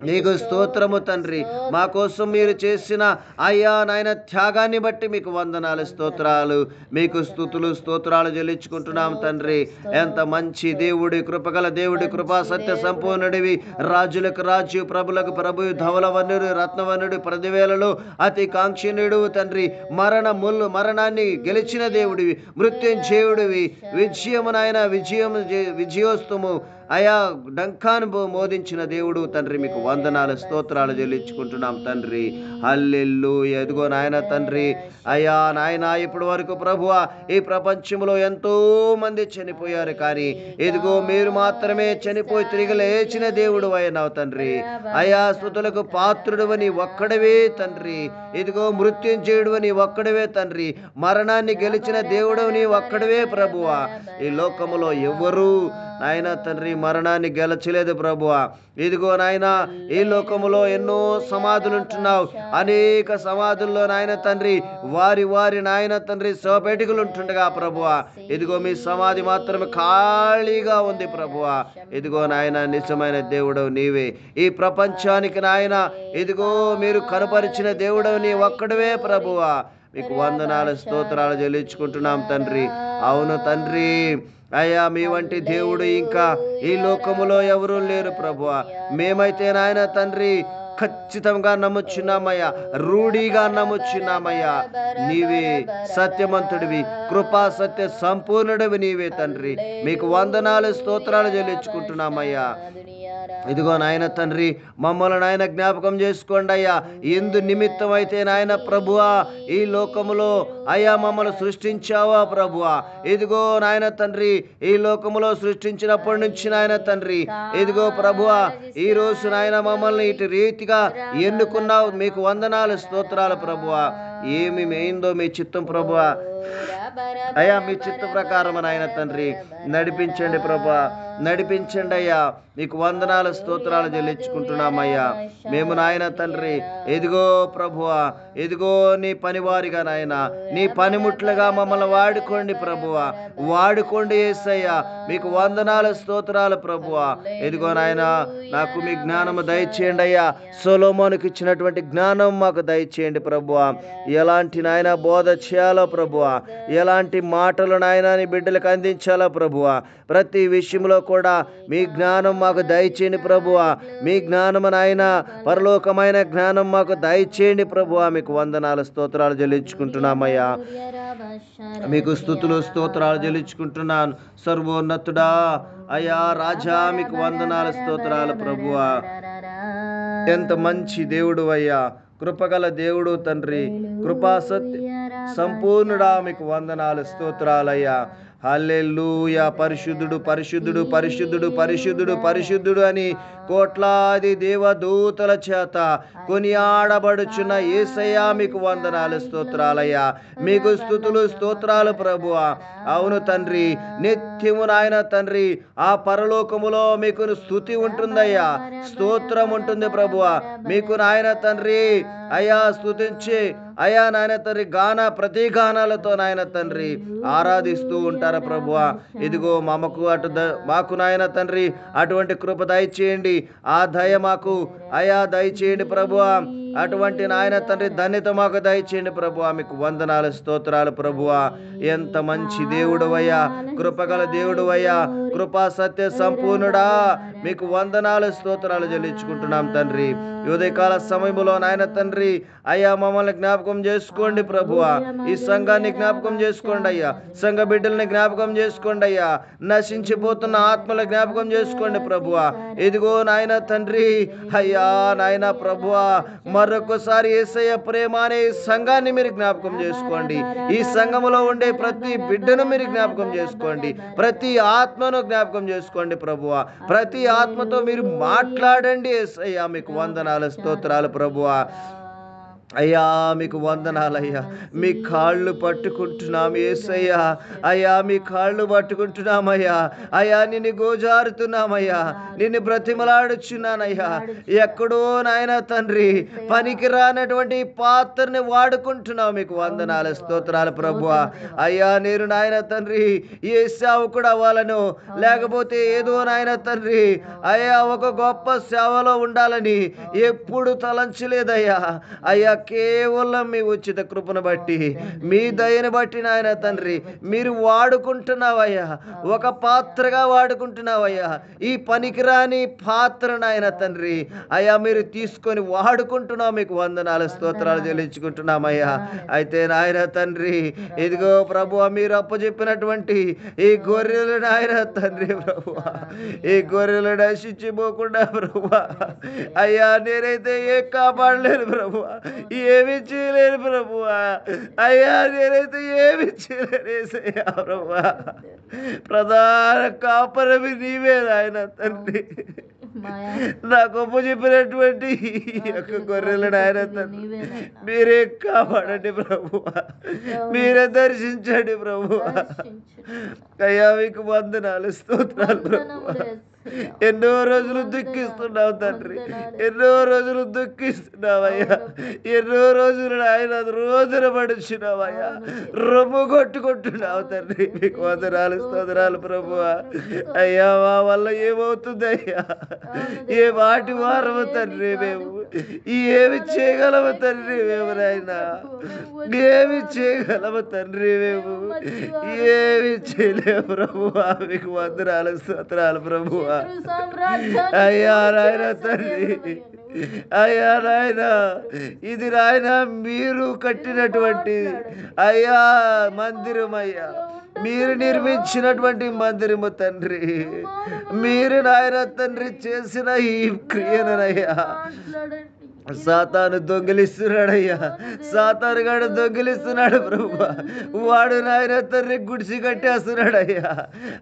నీకు స్తోత్రము తండ్రి. మా కోసం మీరు చేసిన అయ్యా నాయన త్యాగాన్ని బట్టి మీకు వందనాలు, స్తోత్రాలు. మీకు స్తుతులు, స్తోత్రాలు చెల్లించుకుంటున్నాం తండ్రి. ఎంత మంచి దేవుడి, కృపగల దేవుడి, కృపా సత్య సంపూర్ణుడివి, రాజులకు రాజు, ప్రభులకు ప్రభు, ధవలవన్నుడు, రత్నవన్నుడు, ప్రతివేళలో అతి కాంక్షణీయుడు తండ్రి. మరణాన్ని గెలిచిన దేవుడివి, మృత్యుంజయుడివి, విజయము నాయన విజయోస్తము అయా డంకాను మోదించిన దేవుడు తండ్రి మీకు వందనాలు, స్తోత్రాలు చెల్లించుకుంటున్నాం తండ్రి. హల్లెలూయా. ఎదుగో నాయన తండ్రి అయ్యా నాయన ఇప్పటి వరకు ప్రభువా ఈ ప్రపంచంలో ఎంతో మంది చనిపోయారు, కానీ ఎదుగో మీరు మాత్రమే చనిపోయి తిరిగి లేచిన దేవుడు అయినావు తండ్రి. అయా స్తుతులకు పాత్రుడు అని ఒక్కడవే తండ్రి. ఇదిగో మృత్యుంజయుడు అని ఒక్కడవే తండ్రి. మరణాన్ని గెలిచిన దేవుడు నీ ఒక్కడవే ప్రభువా. ఈ లోకములో ఎవరు నాయన తండ్రి మరణాన్ని గెలచలేదు ప్రభువా. ఇదిగో నాయన ఈ లోకములో ఎన్నో సమాధులు ఉంటున్నావు, అనేక సమాధుల్లో నాయన తండ్రి వారి నాయన తండ్రి శవపేటికలు ఉంటుండగా ప్రభువా, ఇదిగో మీ సమాధి మాత్రమే ఖాళీగా ఉంది ప్రభువా. ఇదిగో నాయన నిజమైన దేవుడవు నీవే, ఈ ప్రపంచానికి నాయన ఇదిగో మీరు కనపరిచిన దేవుడవు నీ ఒక్కడవే ప్రభువా. మీకు వందనాలు స్తోత్రాలు చెల్లించుకుంటున్నాం తండ్రి. అవును తండ్రి, అయ్యా మీ వంటి దేవుడు ఇంకా ఈ లోకములో ఎవరూ లేరు ప్రభువా. మేమైతే నాయన తండ్రి ఖచ్చితంగా నమ్ముచున్నామయ్యా, రూఢిగా నమ్ముచున్నామయ్యా. నీవే సత్యవంతుడివి, కృపా సత్య సంపూర్ణుడివి నీవే తండ్రి. మీకు వందనాలు స్తోత్రాలు చెల్లించుకుంటున్నామయ్యా. ఇదిగో నాయన తండ్రి మమ్మల్ని నాయన జ్ఞాపకం చేసుకోండి అయ్యా. ఎందు నిమిత్తం అయితే నాయన ప్రభువా ఈ లోకములో అయ్యా మమ్మల్ని సృష్టించావా ప్రభువా. ఇదిగో నాయన తండ్రి ఈ లోకములో సృష్టించినప్పటి నుంచి నాయన తండ్రి ఇదిగో ప్రభువా ఈ రోజు నాయన మమ్మల్ని ఇటు రీతిగా ఎన్నుకున్నావు. మీకు వందనాలు స్తోత్రాలు ప్రభువా. ఏమి మెయిందో మీ చిత్తం ప్రభువా. అయ్యా మీ చిత్త ప్రకారం నాయన తండ్రి నడిపించండి ప్రభువా, నడిపించండి అయ్యా. నీకు వందనాలు స్తోత్రాలు చెల్లించుకుంటున్నామయ్యా. మేము నాయన తండ్రి ఎదిగో ప్రభువా, ఎదిగో నీ పనివారిగా నాయన నీ పనిముట్లుగా మమ్మల్ని వాడుకోండి ప్రభువా, వాడుకోండి యేసయ్యా. మీకు వందనాలు స్తోత్రాలు ప్రభువా. ఎదిగో నాయన నాకు మీ జ్ఞానము దయచేయండి అయ్యా. సొలొమోనుకి ఇచ్చినటువంటి జ్ఞానం మాకు దయచేయండి ప్రభువా. ఎలాంటి నాయన బోధ చేయాలో ప్రభువా, ఎలాంటి మాటలు నాయన నీ బిడ్డలకు అందించాలో ప్రభువా, ప్రతి విషయంలో కూడా మీ జ్ఞానం మాకు దయచేయండి ప్రభువా. మీ జ్ఞానము నాయన పరలోకమైన జ్ఞానం మాకు దయచేయండి ప్రభువా. మీకు వందనాలు స్తోత్రాలు చెల్లించుకుంటున్నామయ్యా. మీకు స్తుతులు స్తోత్రాలు చెల్లించుకుంటున్నాను సర్వోన్నతుడా అయ్యా రాజా. మీకు వందనాలు స్తోత్రాలు ప్రభువా. ఎంత మంచి దేవుడు అయ్యా, కృపగల దేవుడు తండ్రి, కృపా సత్య సంపూర్ణుడా. మీకు వందనాలు స్తోత్రాలయ్యా. హల్లెలూయా. పరిశుద్ధుడు పరిశుద్ధుడు పరిశుద్ధుడు పరిశుద్ధుడు పరిశుద్ధుడు అని కోట్లాది దేవదూతల చేత కొనియాడబడుచున్న యేసయ్యా మీకు వందనాలు స్తోత్రాలయ్యా. మీకు స్తుతులు స్తోత్రాలు ప్రభువా. అవును తండ్రి, నిత్యము నాయన తండ్రి ఆ పరలోకములో మీకు స్తుతి ఉంటుందయ్యా, స్తోత్రం ఉంటుంది ప్రభువా. మీకు నాయన తండ్రి అయ్యా స్తుతించి అయ్యా నాయన తండ్రి ప్రతి గానాలతో నాయన తండ్రి ఆరాధిస్తూ ఉంటారు ప్రభువా. ఇదిగో మాకు నాయన తండ్రి అటువంటి కృప దయచేయండి, ఆ దయ మాకు అయ్యా దయచేయండి ప్రభువా. అటువంటి నాయన తండ్రి ధన్యత మాకు దయచేయండి ప్రభువా. మీకు వందనాలు స్తోత్రాలు ప్రభువా. ఎంత మంచి దేవుడు అయ్యా, కృపగల దేవుడు అయ్యా, కృపా సత్య సంపూర్ణుడా. మీకు వందనాలు స్తోత్రాలు చెల్లించుకుంటున్నాం తండ్రి. ఉదయకాల సమయంలో నాయన తండ్రి అయ్యా మమ్మల్ని జ్ఞాపకం చేసుకోండి ప్రభువా. ఈ సంఘాన్ని జ్ఞాపకం చేసుకోండి అయ్యా, సంఘ బిడ్డల్ని జ్ఞాపకం చేసుకోండి అయ్యా, నశించిపోతున్న ఆత్మల జ్ఞాపకం చేసుకోండి ప్రభువా. ఇదిగో నాయన తండ్రి అయ్యా నాయన ప్రభువా, మరొకసారి యేసయ్య ప్రేమ అనే సంఘాన్ని మీరు జ్ఞాపకం చేసుకోండి. ఈ సంఘములో ఉండే ప్రతి బిడ్డను మీరు జ్ఞాపకం చేసుకోండి, ప్రతి ఆత్మను జ్ఞాపకం చేసుకోండి ప్రభువా. ప్రతి ఆత్మతో మీరు మాట్లాడండి యేసయ్యా. మీకు వందనాలు స్తోత్రాలు ప్రభువా. అయ్యా మీకు వందనాలయ్యా. మీ కాళ్ళు పట్టుకుంటున్నాం యేసయ్యా. అయ్యా మీ కాళ్ళు పట్టుకుంటున్నామయ్యా. అయ్యా నిన్ను గోజారుతున్నామయ్యా, నిన్ను బ్రతిమలాడుచున్నానయ్యా. ఎక్కడో నాయన తండ్రి పనికి రానటువంటి పాత్రని వాడుకుంటున్నావు. మీకు వందనాలు స్తోత్రాలు ప్రభువా. అయ్యా నేను నాయన తండ్రి ఏ సేవకుడు అవ్వాలను, లేకపోతే ఏదో నాయన తండ్రి అయ్యా ఒక గొప్ప సేవలో ఉండాలని ఎప్పుడు తలంచలేదయ్యా. అయ్యా కేవలం మీ ఉచిత కృపను బట్టి, మీ దయను బట్టి నాయన తండ్రి మీరు వాడుకుంటున్నావయ్యా, ఒక పాత్రగా వాడుకుంటున్నావయ్యా. ఈ పనికిరాని పాత్ర నాయన తండ్రి అయ్యా మీరు తీసుకొని వాడుకుంటున్నావు. మీకు వందనాలు స్తోత్రాలు చెల్లించుకుంటున్నామయ్యా. అయితే నాయన తండ్రి ఇదిగో ప్రభువా, మీరు అప్పచెప్పినటువంటి ఈ గొర్రెలు నాయన తండ్రి ప్రభువా, ఈ గొర్రెలు నశించిపోకుండా ప్రభువా అయ్యా నేనైతే ఏ కాపాడలేను ప్రభువా, ఏమి చేయలేను ప్రభువా. అయ్యా నేనైతే ఏమి చేయలేను ప్రభువా. ప్రధాన కాపరమి నీవే నాయన తండ్రి. నాకు ఒప్పు చెప్పినటువంటి యొక్క గొర్రెలను ఆయన తండ్రి మీరే కాపాడండి ప్రభువా, మీరే దర్శించండి ప్రభువా. అయ్యా మీకు వందనాలు, స్తోత్రాలు ప్రభువా. ఎన్నో రోజులు దుఃఖిస్తున్నావు తండ్రి, ఎన్నో రోజులు దుఃఖిస్తున్నావయ్యా, ఎన్నో రోజులు ఆయన రోజున పడుచున్నావయ్యా, రొమ్ము కొట్టుకుంటున్నావు తండ్రి. మీకు వందనాలు, స్తోత్రాలు ప్రభువా. అయ్యా మా వల్ల ఏమవుతుంది అయ్యా, ఏ వాటి వారము తండ్రి మేము, ఏమి చేయగలము తండ్రి మేము, నాయనా ఏమి చేయగలము తండ్రి మేము, ఏమి చేయలేము ప్రభువా. మీకు వందనాలు, స్తోత్రాలు ప్రభువా. అయ్యా నాయన తండ్రి, అయ్యా నాయన ఇది నాయన మీరు కట్టినటువంటి అయ్యా మందిరం, అయ్యా మీరు నిర్మించినటువంటి మందిరము తండ్రి, మీరు నాయన తండ్రి చేసిన ఈ క్రియనయ్యా సాతాను దొంగిలిస్తున్నాడయ్యా, సాతాను గాడు దొంగిలిస్తున్నాడు ప్రభువా. వాడు నాయన తండ్రి గుడిసి కట్టేస్తున్నాడయ్యా,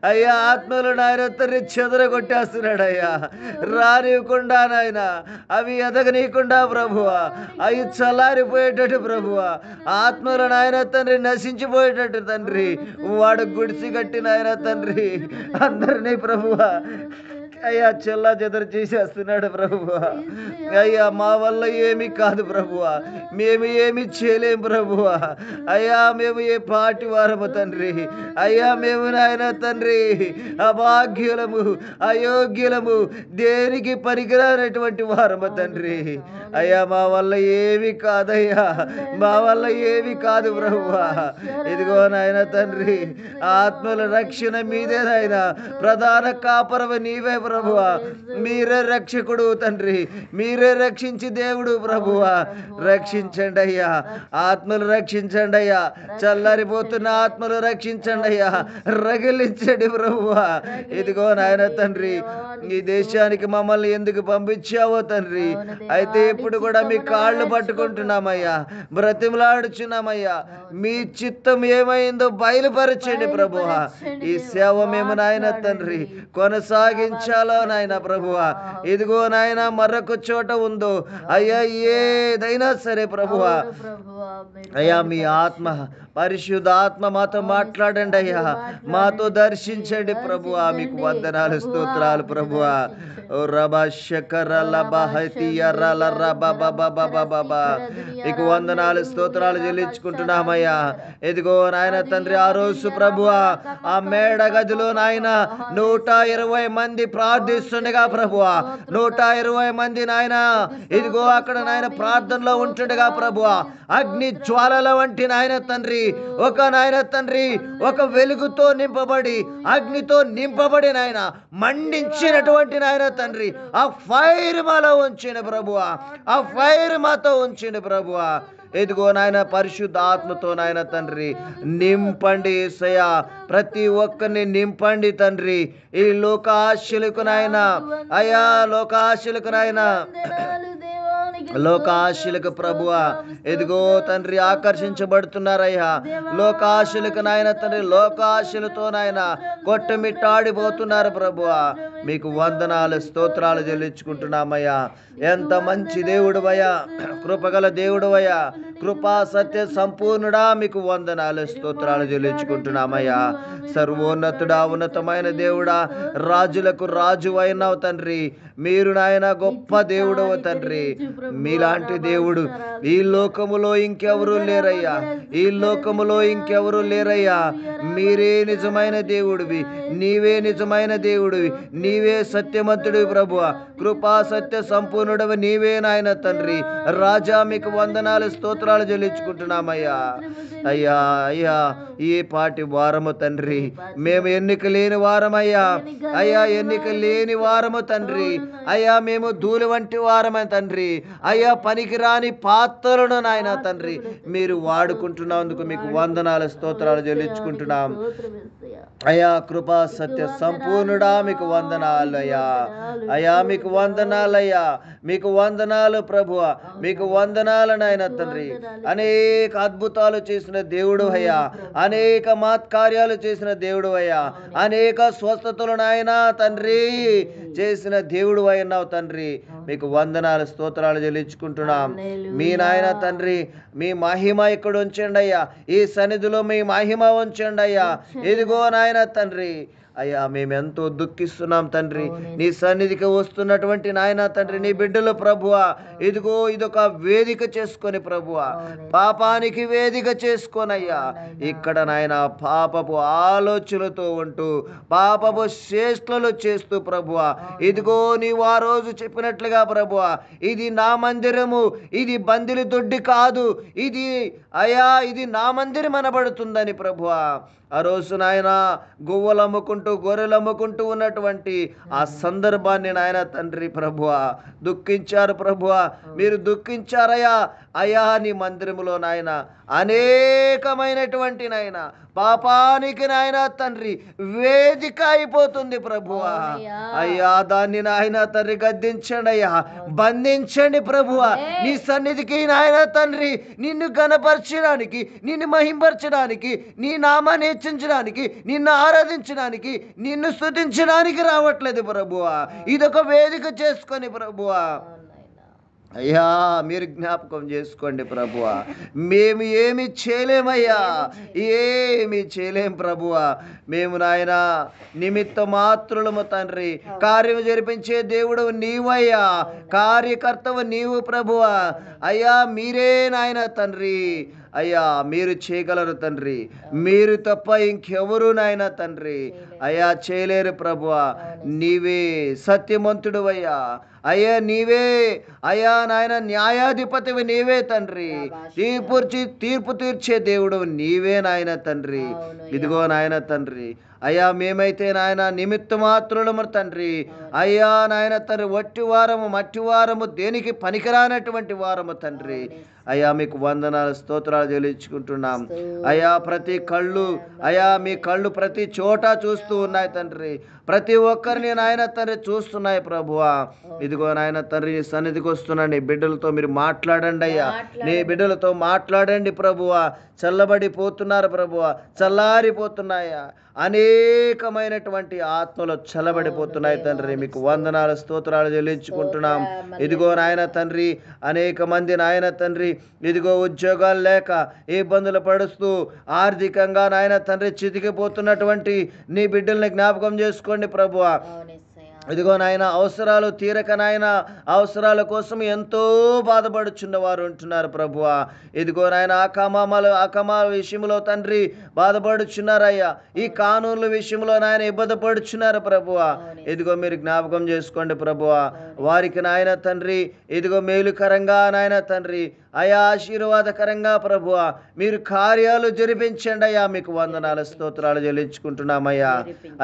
అయ్యా ఆత్మలు నాయన తండ్రి చెదరగొట్టేస్తున్నాడయ్యా, రానివ్వకుండా నాయన అవి ఎదగనీయకుండా ప్రభువా, అవి చల్లారిపోయేటట్టు ప్రభువా, ఆత్మలు నాయన తండ్రి నశించిపోయేటట్టు తండ్రి వాడు గుడిసి కట్టి నాయన తండ్రి అందరినీ ప్రభువా అయ్యా చెల్లా చెదరు చేసేస్తున్నాడు ప్రభువా. అయ్యా మా వల్ల ఏమి కాదు ప్రభువా, మేము ఏమి చేయలేం ప్రభువా. అయ్యా మేము ఏ పాటి వారము తండ్రి, అయ్యా మేము నాయన తండ్రి అభాగ్యులము, అయోగ్యులము, దేనికి పనికిరానటువంటి వారము తండ్రి. అయ్యా మా వల్ల ఏమి కాదయ్యా, మా వల్ల ఏమి కాదు ప్రభువా. ఇదిగో నాయన తండ్రి ఆత్మల రక్షణ మీదే నాయన, ప్రధాన కాపరవ నీవే ప్రభువా, మీరే రక్షకుడు తండ్రి, మీరే రక్షించి దేవుడు ప్రభువా. రక్షించండి అయ్యా, ఆత్మలు రక్షించండి అయ్యా, చల్లారిపోతున్న ఆత్మలు రక్షించండి అయ్యా, రగిలించండి ప్రభువా. ఇదిగో నాయన తండ్రి ఈ దేశానికి మమ్మల్ని ఎందుకు పంపించావో తండ్రి, అయితే ఇప్పుడు కూడా మీ కాళ్ళు పట్టుకుంటున్నామయ్యా, బ్రతిమలాడుచున్నామయ్యా, మీ చిత్తం ఏమైందో బయలుపరచండి ప్రభువా. ఈ సేవ మేము నాయన తండ్రి కొనసాగించాలో నాయన ప్రభువా. ఇదిగో నాయన మరొక చోట ఉందో అయ్యా ఏదైనా సరే ప్రభువా, అయ్యా మీ ఆత్మ పరిశుద్ధ ఆత్మ మాతో మాట్లాడండి అయ్యా, మాతో దర్శించండి ప్రభువా. మీకు వందనాలు, స్తోత్రాలు ప్రభువా. మీకు వందనాలు, స్తోత్రాలు చెల్లించుకుంటున్నామయ్యా. ఇదిగో నాయన తండ్రి ఆ రోజు ప్రభువా ఆ మేడ గదిలో నాయన 120 మంది ప్రార్థిస్తుండగా ప్రభువా, 120 మంది నాయన ఇదిగో అక్కడ నాయన ప్రార్థనలో ఉంటుండగా ప్రభువా, అగ్ని జ్వాలల వంటి నాయన తండ్రి ఒక నాయన తండ్రి ఒక వెలుగుతో నింపబడి, అగ్నితో నింపబడి నాయన మండించినటువంటి నాయన తండ్రి ఆ ఫైర్ మాలో ఉంచిన ప్రభువా, ఆ ఫైర్ మాతో ఉంచిన ప్రభువా. ఇదిగో నాయన పరిశుద్ధ ఆత్మతో నాయన తండ్రి నింపండి యేసయ్యా, ప్రతి ఒక్కరిని నింపండి తండ్రి. ఈ లోకాశలకు నాయన అయ్యా, లోకాశలకు నాయన, లోకాశలకు ప్రభువా ఇదిగో తండ్రి ఆకర్షించబడుతున్నారయ్యా, లోకాశలకు నాయన తండ్రి లోకాశలతో నాయన కొట్టమిట్టాడిపోతున్నారు ప్రభువా. మీకు వందనాలు, స్తోత్రాలు చెల్లించుకుంటున్నామయ్యా. ఎంత మంచి దేవుడువయ్యా, కృపగల దేవుడువయ్యా, కృపా సత్య సంపూర్ణుడా, మీకు వందనాలు, స్తోత్రాలు చెల్లించుకుంటున్నామయ్యా. సర్వోన్నతుడా, ఉన్నతమైన దేవుడా, రాజులకు రాజు అయినావు తండ్రి, మీరు నాయన గొప్ప దేవుడవు తండ్రి. మీలాంటి దేవుడు ఈ లోకములో ఇంకెవరు లేరయ్యా, ఈ లోకములో ఇంకెవరు లేరయ్యా. మీరే నిజమైన దేవుడివి, నీవే నిజమైన దేవుడివి, నీవే సత్యమంతుడివి ప్రభువా, కృపా సత్య సంపూర్ణుడవి నీవే నాయన తండ్రి. రాజా మీకు వందనాలు, స్తోత్రాలు చెల్లించుకుంటున్నామయ్యా. అయ్యా అయ్యా ఈ పాటి వారము తండ్రి, మేము ఎన్నిక లేని వారమయ్యా, అయ్యా ఎన్నిక లేని వారము తండ్రి, అయ్యా మేము ధూళి వంటి వారమే తండ్రి, అయ్యా పనికిరాని పాత్రలను నాయన తండ్రి మీరు వాడుకుంటున్నందుకు మీకు వందనాలు, స్తోత్రాలు చెల్లించుకుంటున్నాం. అయా కృపా సత్య సంపూర్ణుడా మీకు వందనాలు అయ్యా. అయ్యా మీకు వందనాలయ్యా, మీకు వందనాలు ప్రభువ, మీకు వందనాలు నాయన తండ్రి. అనేక అద్భుతాలు చేసిన దేవుడు అయ్యా, అనేక మహత్కార్యాలు చేసిన దేవుడు అయ్యా, అనేక స్వస్థతలు నాయన తండ్రి చేసిన దేవుడు అయినావు తండ్రి. మీకు వందనాలు స్తోత్రాలు చెల్లించుకుంటున్నాం. మీ నాయన తండ్రి మీ మహిమ ఇక్కడ ఉంచండి అయ్యా, ఈ సన్నిధిలో మీ మహిమ ఉంచండి అయ్యా. ఇదిగో నాయన తండ్రి అయ్యా మేమెంతో దుఃఖిస్తున్నాం తండ్రి. నీ సన్నిధికి వస్తున్నటువంటి నాయన తండ్రి నీ బిడ్డలు ప్రభువా, ఇదిగో ఇదొక వేదిక చేసుకొని ప్రభువా, పాపానికి వేదిక చేసుకోనయ్యా. ఇక్కడ నాయన పాపపు ఆలోచనలతో ఉంటూ పాపపు చేష్టలు చేస్తూ ప్రభువా, ఇదిగో నీవు ఆ రోజు చెప్పినట్లుగా ప్రభువా, ఇది నా మందిరము, ఇది బందిలి దొడ్డి కాదు, ఇది అయ్యా ఇది నా మందిరం అనబడుతుందని ప్రభువా, ఆ రోజు నాయన గువ్వలు అమ్ముకుంటూ గొర్రెలు అమ్ముకుంటూ ఉన్నటువంటి ఆ సందర్భాన్ని నాయన తండ్రి ప్రభువా దుఃఖించారు ప్రభువా, మీరు దుఃఖించారయ్యా. అయ్యా నీ మందిరములో నాయన అనేకమైనటువంటి నాయన పాపానికి నాయన తండ్రి వేదిక అయిపోతుంది ప్రభువా. అయ్యా దాన్ని నాయన తండ్రి గద్దించండి అయ్యా, బంధించండి ప్రభువా. నీ సన్నిధికి నాయన తండ్రి నిన్ను గణపరచడానికి, నిన్ను మహింపరచడానికి, నీ నామాన్ని హెచ్చించడానికి, నిన్ను ఆరాధించడానికి, నిన్ను స్తుతించడానికి రావట్లేదు ప్రభువా. ఇదొక వేదిక చేసుకొని ప్రభువా అయ్యా మీరు జ్ఞాపకం చేసుకోండి ప్రభువా. మేము ఏమి చేయలేమయ్యా, ఏమి చేయలేం ప్రభువా. మేము నాయన నిమిత్త మాత్రులము తండ్రి, కార్యము జరిపించే దేవుడు నీవయ్యా, కార్యకర్తవు నీవు ప్రభువా. అయ్యా మీరే నాయన తండ్రి, అయ్యా మీరు చేయగలరు తండ్రి, మీరు తప్ప ఇంకెవరు నాయన తండ్రి అయ్యా చేయలేరు ప్రభువా. నీవే సత్యవంతుడు అయ్యా, అయ్యా నీవే అయ్యా నాయన న్యాయాధిపతివి నీవే తండ్రి, తీర్పు తీర్చే దేవుడు నీవే నాయన తండ్రి. ఇదిగో నాయన తండ్రి అయ్యా మేమైతే నాయన నిమిత్త మాత్రులము తండ్రి, అయ్యా నాయన తండ్రి వట్టి వారము మట్టి వారము దేనికి పనికిరానటువంటి వారము తండ్రి. అయ్యా మీకు వందనాలు స్తోత్రాలు చెల్లించుకుంటున్నాం అయ్యా. ప్రతి కళ్ళు అయ్యా మీ కళ్ళు ప్రతి చోట చూస్తూ ఉన్నాయి తండ్రి, ప్రతి ఒక్కరిని నాయన తండ్రి చూస్తున్నాయి ప్రభువా. ఇదిగో నాయన తండ్రి నీ సన్నిధికి వస్తున్నాను, నీ బిడ్డలతో మీరు మాట్లాడండి అయ్యా, నీ బిడ్డలతో మాట్లాడండి ప్రభువా. చల్లబడిపోతున్నారు ప్రభువా, చల్లారిపోతున్నాయా, అనేకమైనటువంటి ఆత్మలు చల్లబడిపోతున్నాయి తండ్రి. మీకు వందనాలు స్తోత్రాలు చెల్లించుకుంటున్నాం. ఇదిగో నాయన తండ్రి అనేక మంది నాయన తండ్రి ఇదిగో ఉద్యోగాలు లేక ఇబ్బందులు పడుస్తూ ఆర్థికంగా నాయన తండ్రి చితికిపోతున్నటువంటి నీ బిడ్డల్ని జ్ఞాపకం చేసుకోండి ప్రభువా. ఇదిగో నాయన అవసరాలు తీరక నాయన అవసరాల కోసం ఎంతో బాధపడుచున్న వారు ఉంటున్నారు ప్రభువా. ఇదిగో నాయన అకమాల విషయంలో తండ్రి బాధపడుచున్నారయ్యా, ఈ కానూన్ల విషయంలో నాయన ఇబ్బంది పడుచున్నారు ప్రభువా. ఇదిగో మీరు జ్ఞాపకం చేసుకోండి ప్రభువా. వారికి నాయన తండ్రి ఇదిగో మేలుకరంగా నాయన తండ్రి అయా ఆశీర్వాదకరంగా ప్రభువా మీరు కార్యాలు జరిపించండి అయ్యా. మీకు వందనాలు స్తోత్రాలు చెల్లించుకుంటున్నామయ్యా.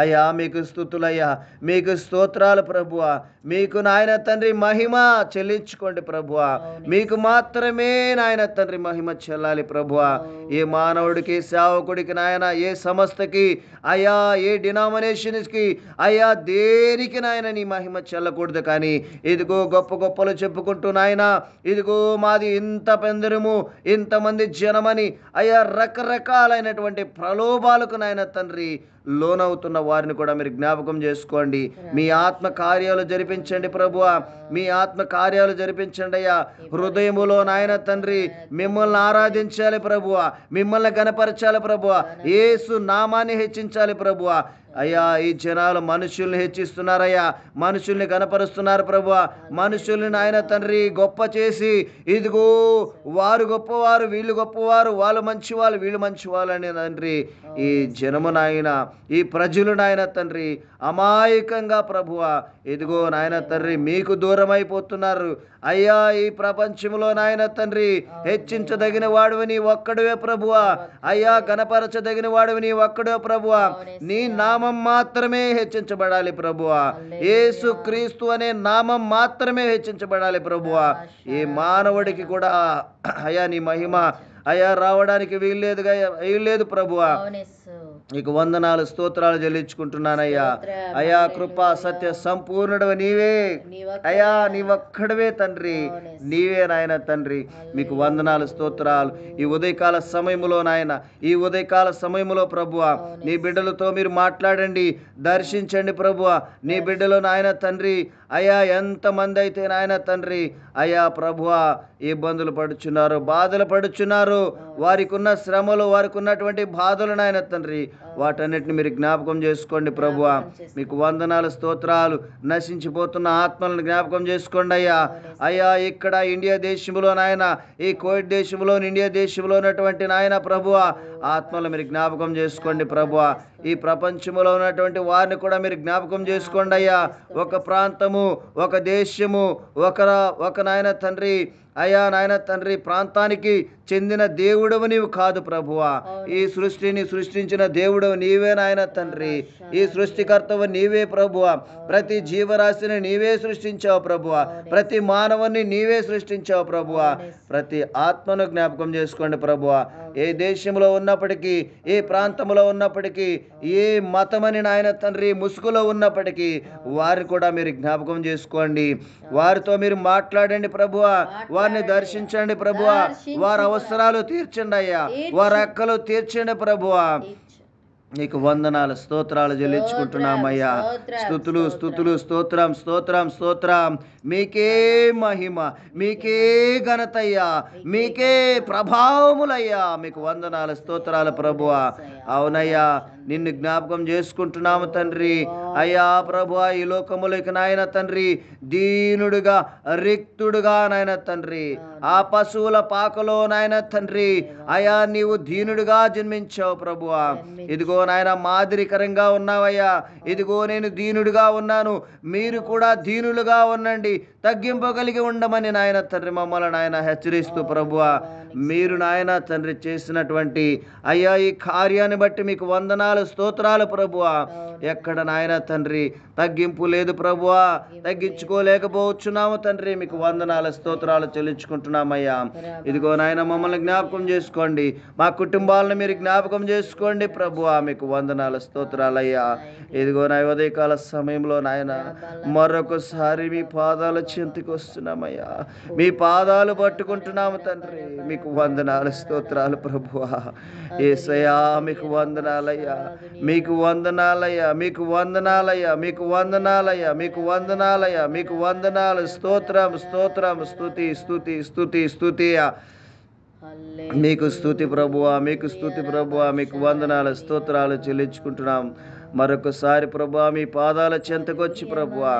అయ్యా మీకు స్తుతులయ్యా, మీకు స్తోత్రాలు ప్రభువా. మీకు నాయన తండ్రి మహిమ చెల్లించుకోండి ప్రభువా. మీకు మాత్రమే నాయన తండ్రి మహిమ చెల్లాలి ప్రభువా. ఏ మానవుడికి సేవకుడికి నాయన ఏ సంస్థకి అయ్యా ఏ డినామినేషన్స్కి అయ్యా దేనికి నాయన నీ మహిమ చెల్లకూడదు. కానీ ఇదిగో గొప్ప గొప్పలు చెప్పుకుంటూ నాయన ఇదిగో మాది ఇంత పెందరము ఇంతమంది జనమని అయ్యా రకరకాలైనటువంటి ప్రలోభాలకు నాయన తండ్రి లోనవుతున్న వారిని కూడా మీరు జ్ఞాపకం చేసుకోండి. మీ ఆత్మ కార్యాలు జరిపించండి ప్రభువా, మీ ఆత్మ కార్యాలు జరిపించండి అయ్యా. హృదయములో నాయన తండ్రి మిమ్మల్ని ఆరాధించాలి ప్రభువా, మిమ్మల్ని గణపరచాలి ప్రభువా, యేసు నామాన్ని హెచ్చించాలి ప్రభువా. అయ్యా ఈ జనాలు మనుషుల్ని హెచ్చిస్తున్నారయ్యా, మనుషుల్ని కనపరుస్తున్నారు ప్రభువా. మనుషుల్ని నాయన తండ్రి గొప్ప చేసి ఇదిగో వారు గొప్పవారు వీళ్ళు గొప్పవారు, వాళ్ళు మంచివాళ్ళు వీళ్ళు మంచివాళ్ళు అని తండ్రి ఈ జనము నాయన ఈ ప్రజలు నాయన తండ్రి అమాయకంగా ప్రభువా ఇదిగో నాయన తండ్రి మీకు దూరం అయిపోతున్నారు అయ్యా. ఈ ప్రపంచంలో నాయన తండ్రి హెచ్చించదగిన వాడివి నీ ఒక్కడివే ప్రభువా. అయ్యా గణపరచదగిన వాడివి నీ ఒక్కడే ప్రభువా. నీ నామం మాత్రమే హెచ్చించబడాలి ప్రభువా. యేసు క్రీస్తు అనే నామం మాత్రమే హెచ్చించబడాలి ప్రభువా. ఏ మానవుడికి కూడా అయ్యా నీ మహిమ అయ్యా రావడానికి వీల్లేదు ప్రభువా. నీకు వందనాలు స్తోత్రాలు చెల్లించుకుంటున్నానయ్యా. అయ్యా కృపా సత్య సంపూర్ణుడవి నీవే అయ్యా, నీవొక్కడవే తండ్రి, నీవే నాయన తండ్రి. మీకు వందనాలు స్తోత్రాలు. ఈ ఉదయకాల సమయములో నాయన, ఈ ఉదయకాల సమయములో ప్రభువా నీ బిడ్డలతో మీరు మాట్లాడండి, దర్శించండి ప్రభువా. నీ బిడ్డలు నాయన తండ్రి అయ్యా ఎంతమంది అయితే నాయన తండ్రి అయ్యా ప్రభువా ఇబ్బందులు పడుచున్నారు, బాధలు పడుచున్నారు, వారికి ఉన్న శ్రమలు, వారికి ఉన్నటువంటి బాధలు నాయన తండ్రి వాటన్నిటిని మీరు జ్ఞాపకం చేసుకోండి ప్రభువా. మీకు వందనాలు స్తోత్రాలు. నశించిపోతున్న ఆత్మలను జ్ఞాపకం చేసుకోండి అయ్యా. అయ్యా ఇక్కడ ఇండియా దేశంలో నాయన, ఈ కోవిడ్ దేశంలో, ఇండియా దేశంలో ఉన్నటువంటి నాయన ప్రభువా ఆత్మలు మీరు జ్ఞాపకం చేసుకోండి ప్రభువా. ఈ ప్రపంచంలో ఉన్నటువంటి వారిని కూడా మీరు జ్ఞాపకం చేసుకోండి అయ్యా. ఒక ప్రాంతము, ఒక దేశము, ఒక నాయన తండ్రి అయ్యా నాయన తండ్రి ప్రాంతానికి చెందిన దేవుడవు నీవు కాదు ప్రభువా. ఈ సృష్టిని సృష్టించిన దేవుడవు నీవే నాయన తండ్రి. ఈ సృష్టికర్తవు నీవే ప్రభువా. ప్రతి జీవరాశిని నీవే సృష్టించావు ప్రభువా. ప్రతి మానవుని నీవే సృష్టించావు ప్రభువా. ప్రతి ఆత్మను జ్ఞాపకం చేసుకోండి ప్రభువా. ఏ దేశంలో ఉన్నప్పటికీ, ఏ ప్రాంతంలో ఉన్నప్పటికీ, ఏ మతమని నాయన తండ్రి ముసుగులో ఉన్నప్పటికీ వారిని కూడా మీరు జ్ఞాపకం చేసుకోండి. వారితో మీరు మాట్లాడండి ప్రభువా. వారిని దర్శించండి ప్రభువా. వారి అవసరాలు తీర్చండి అయ్యా. వారి అక్కలు తీర్చండి ప్రభువా. నీకు వందనాలు స్తోత్రాలు చెల్లించుకుంటున్నామయ్యా. స్తుతులు స్తుతులు స్తోత్రం స్తోత్రం స్తోత్రం. మీకే మహిమ, మీకే ఘనతయ్యా, మీకే ప్రభావములయ్యా. మీకు వందనాలు స్తోత్రాలు ప్రభువా. అవునయ్యా నిన్ను జ్ఞాపకం చేసుకుంటున్నాము తండ్రి. అయ్యా ప్రభువా ఈ లోకములకి నాయన తండ్రి దీనుడుగా, రిక్తుడుగా నాయన తండ్రి ఆ పశువుల పాకలో నాయన తండ్రి అయ్యా నీవు దీనుడుగా జన్మించావు ప్రభువా. ఇదిగో నాయన మాదిరికరంగా ఉన్నావయ్యా. ఇదిగో నేను దీనుడుగా ఉన్నాను, మీరు కూడా దీనులుగా ఉండండి, తగ్గింపగలిగి ఉండమని నాయన తండ్రి మమ్మల్ని నాయన హెచ్చరిస్తూ ప్రభువా మీరు నాయన తండ్రి చేసినటువంటి అయ్యా ఈ కార్యాన్ని బట్టి మీకు వందనాలు స్తోత్రాలు ప్రభువా. ఎక్కడ నాయన తండ్రి తగ్గింపు లేదు ప్రభువా, తగ్గించుకోలేకపోతున్నాము తండ్రి. మీకు వందనాలు స్తోత్రాలు చెల్లించుకుంటున్నామయ్యా. ఇదిగో నాయన మమ్మల్ని జ్ఞాపకం చేసుకోండి, మా కుటుంబాలను మీరు జ్ఞాపకం చేసుకోండి ప్రభువా. మీకు వందనాలు స్తోత్రాలయ్యా. ఇదిగో నా ఉదయకాల సమయంలో నాయన మరొకసారి మీ పాదాల చెంతకు వస్తున్నామయ్యా. మీ పాదాలు పట్టుకుంటున్నాము తండ్రి. మీకు వందనాలు స్తోత్రాలు ప్రభువా. యేసయ్యా మీకు వందనాలయ్యా, మీకు వందనాలయ్యా, మీకు వందనాలయ్యా, మీకు వందనాలయ్యా, మీకు వందనాలయ్యా, మీకు వందనాలు. స్తోత్రం స్తోత్రం, స్తుతి స్తుతి స్తుతి స్తుతి. మీకు స్తుతి ప్రభువా, మీకు స్తుతి ప్రభువా. మీకు వందనాలు స్తోత్రాలు చెల్లించుకుంటున్నాం. మరొకసారి ప్రభువా మీ పాదాల చెంతకొచ్చి ప్రభువా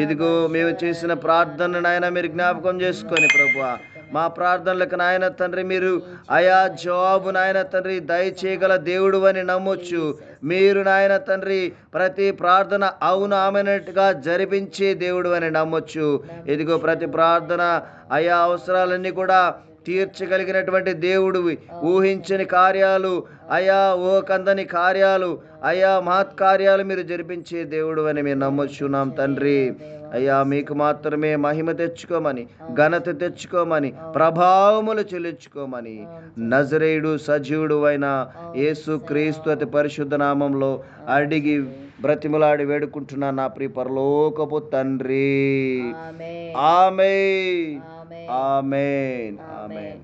ఇదిగో మేము చేసిన ప్రార్థన నాయన మీరు జ్ఞాపకం చేసుకొని ప్రభువా మా ప్రార్థనలకు నాయన తండ్రి మీరు అయా జవాబు నాయన తండ్రి దయచేయగల దేవుడు అని నమ్మొచ్చు. మీరు నాయన తండ్రి ప్రతి ప్రార్థన అవును ఆమెనట్టుగా జరిపించే దేవుడు అని నమ్మొచ్చు. ఇదిగో ప్రతి ప్రార్థన అయా అవసరాలన్నీ కూడా తీర్చగలిగినటువంటి దేవుడు. ఊహించని కార్యాలు అయా ఓ కందని కార్యాలు అయా మహత్కార్యాలు మీరు జరిపించే దేవుడు అని మేము నమ్మొచ్చున్నాం తండ్రి. అయ్యా మీకు మాత్రమే మహిమ తెచ్చుకోమని, ఘనత తెచ్చుకోమని, ప్రభావములు చెల్లించుకోమని నజరేయుడు సజీవుడు అయిన యేసు క్రీస్తు అతి పరిశుద్ధ నామంలో అడిగి బ్రతిమలాడి వేడుకుంటున్నా నా ప్రియ పరలోకపు తండ్రి. ఆమేన్ ఆమేన్ ఆమేన్.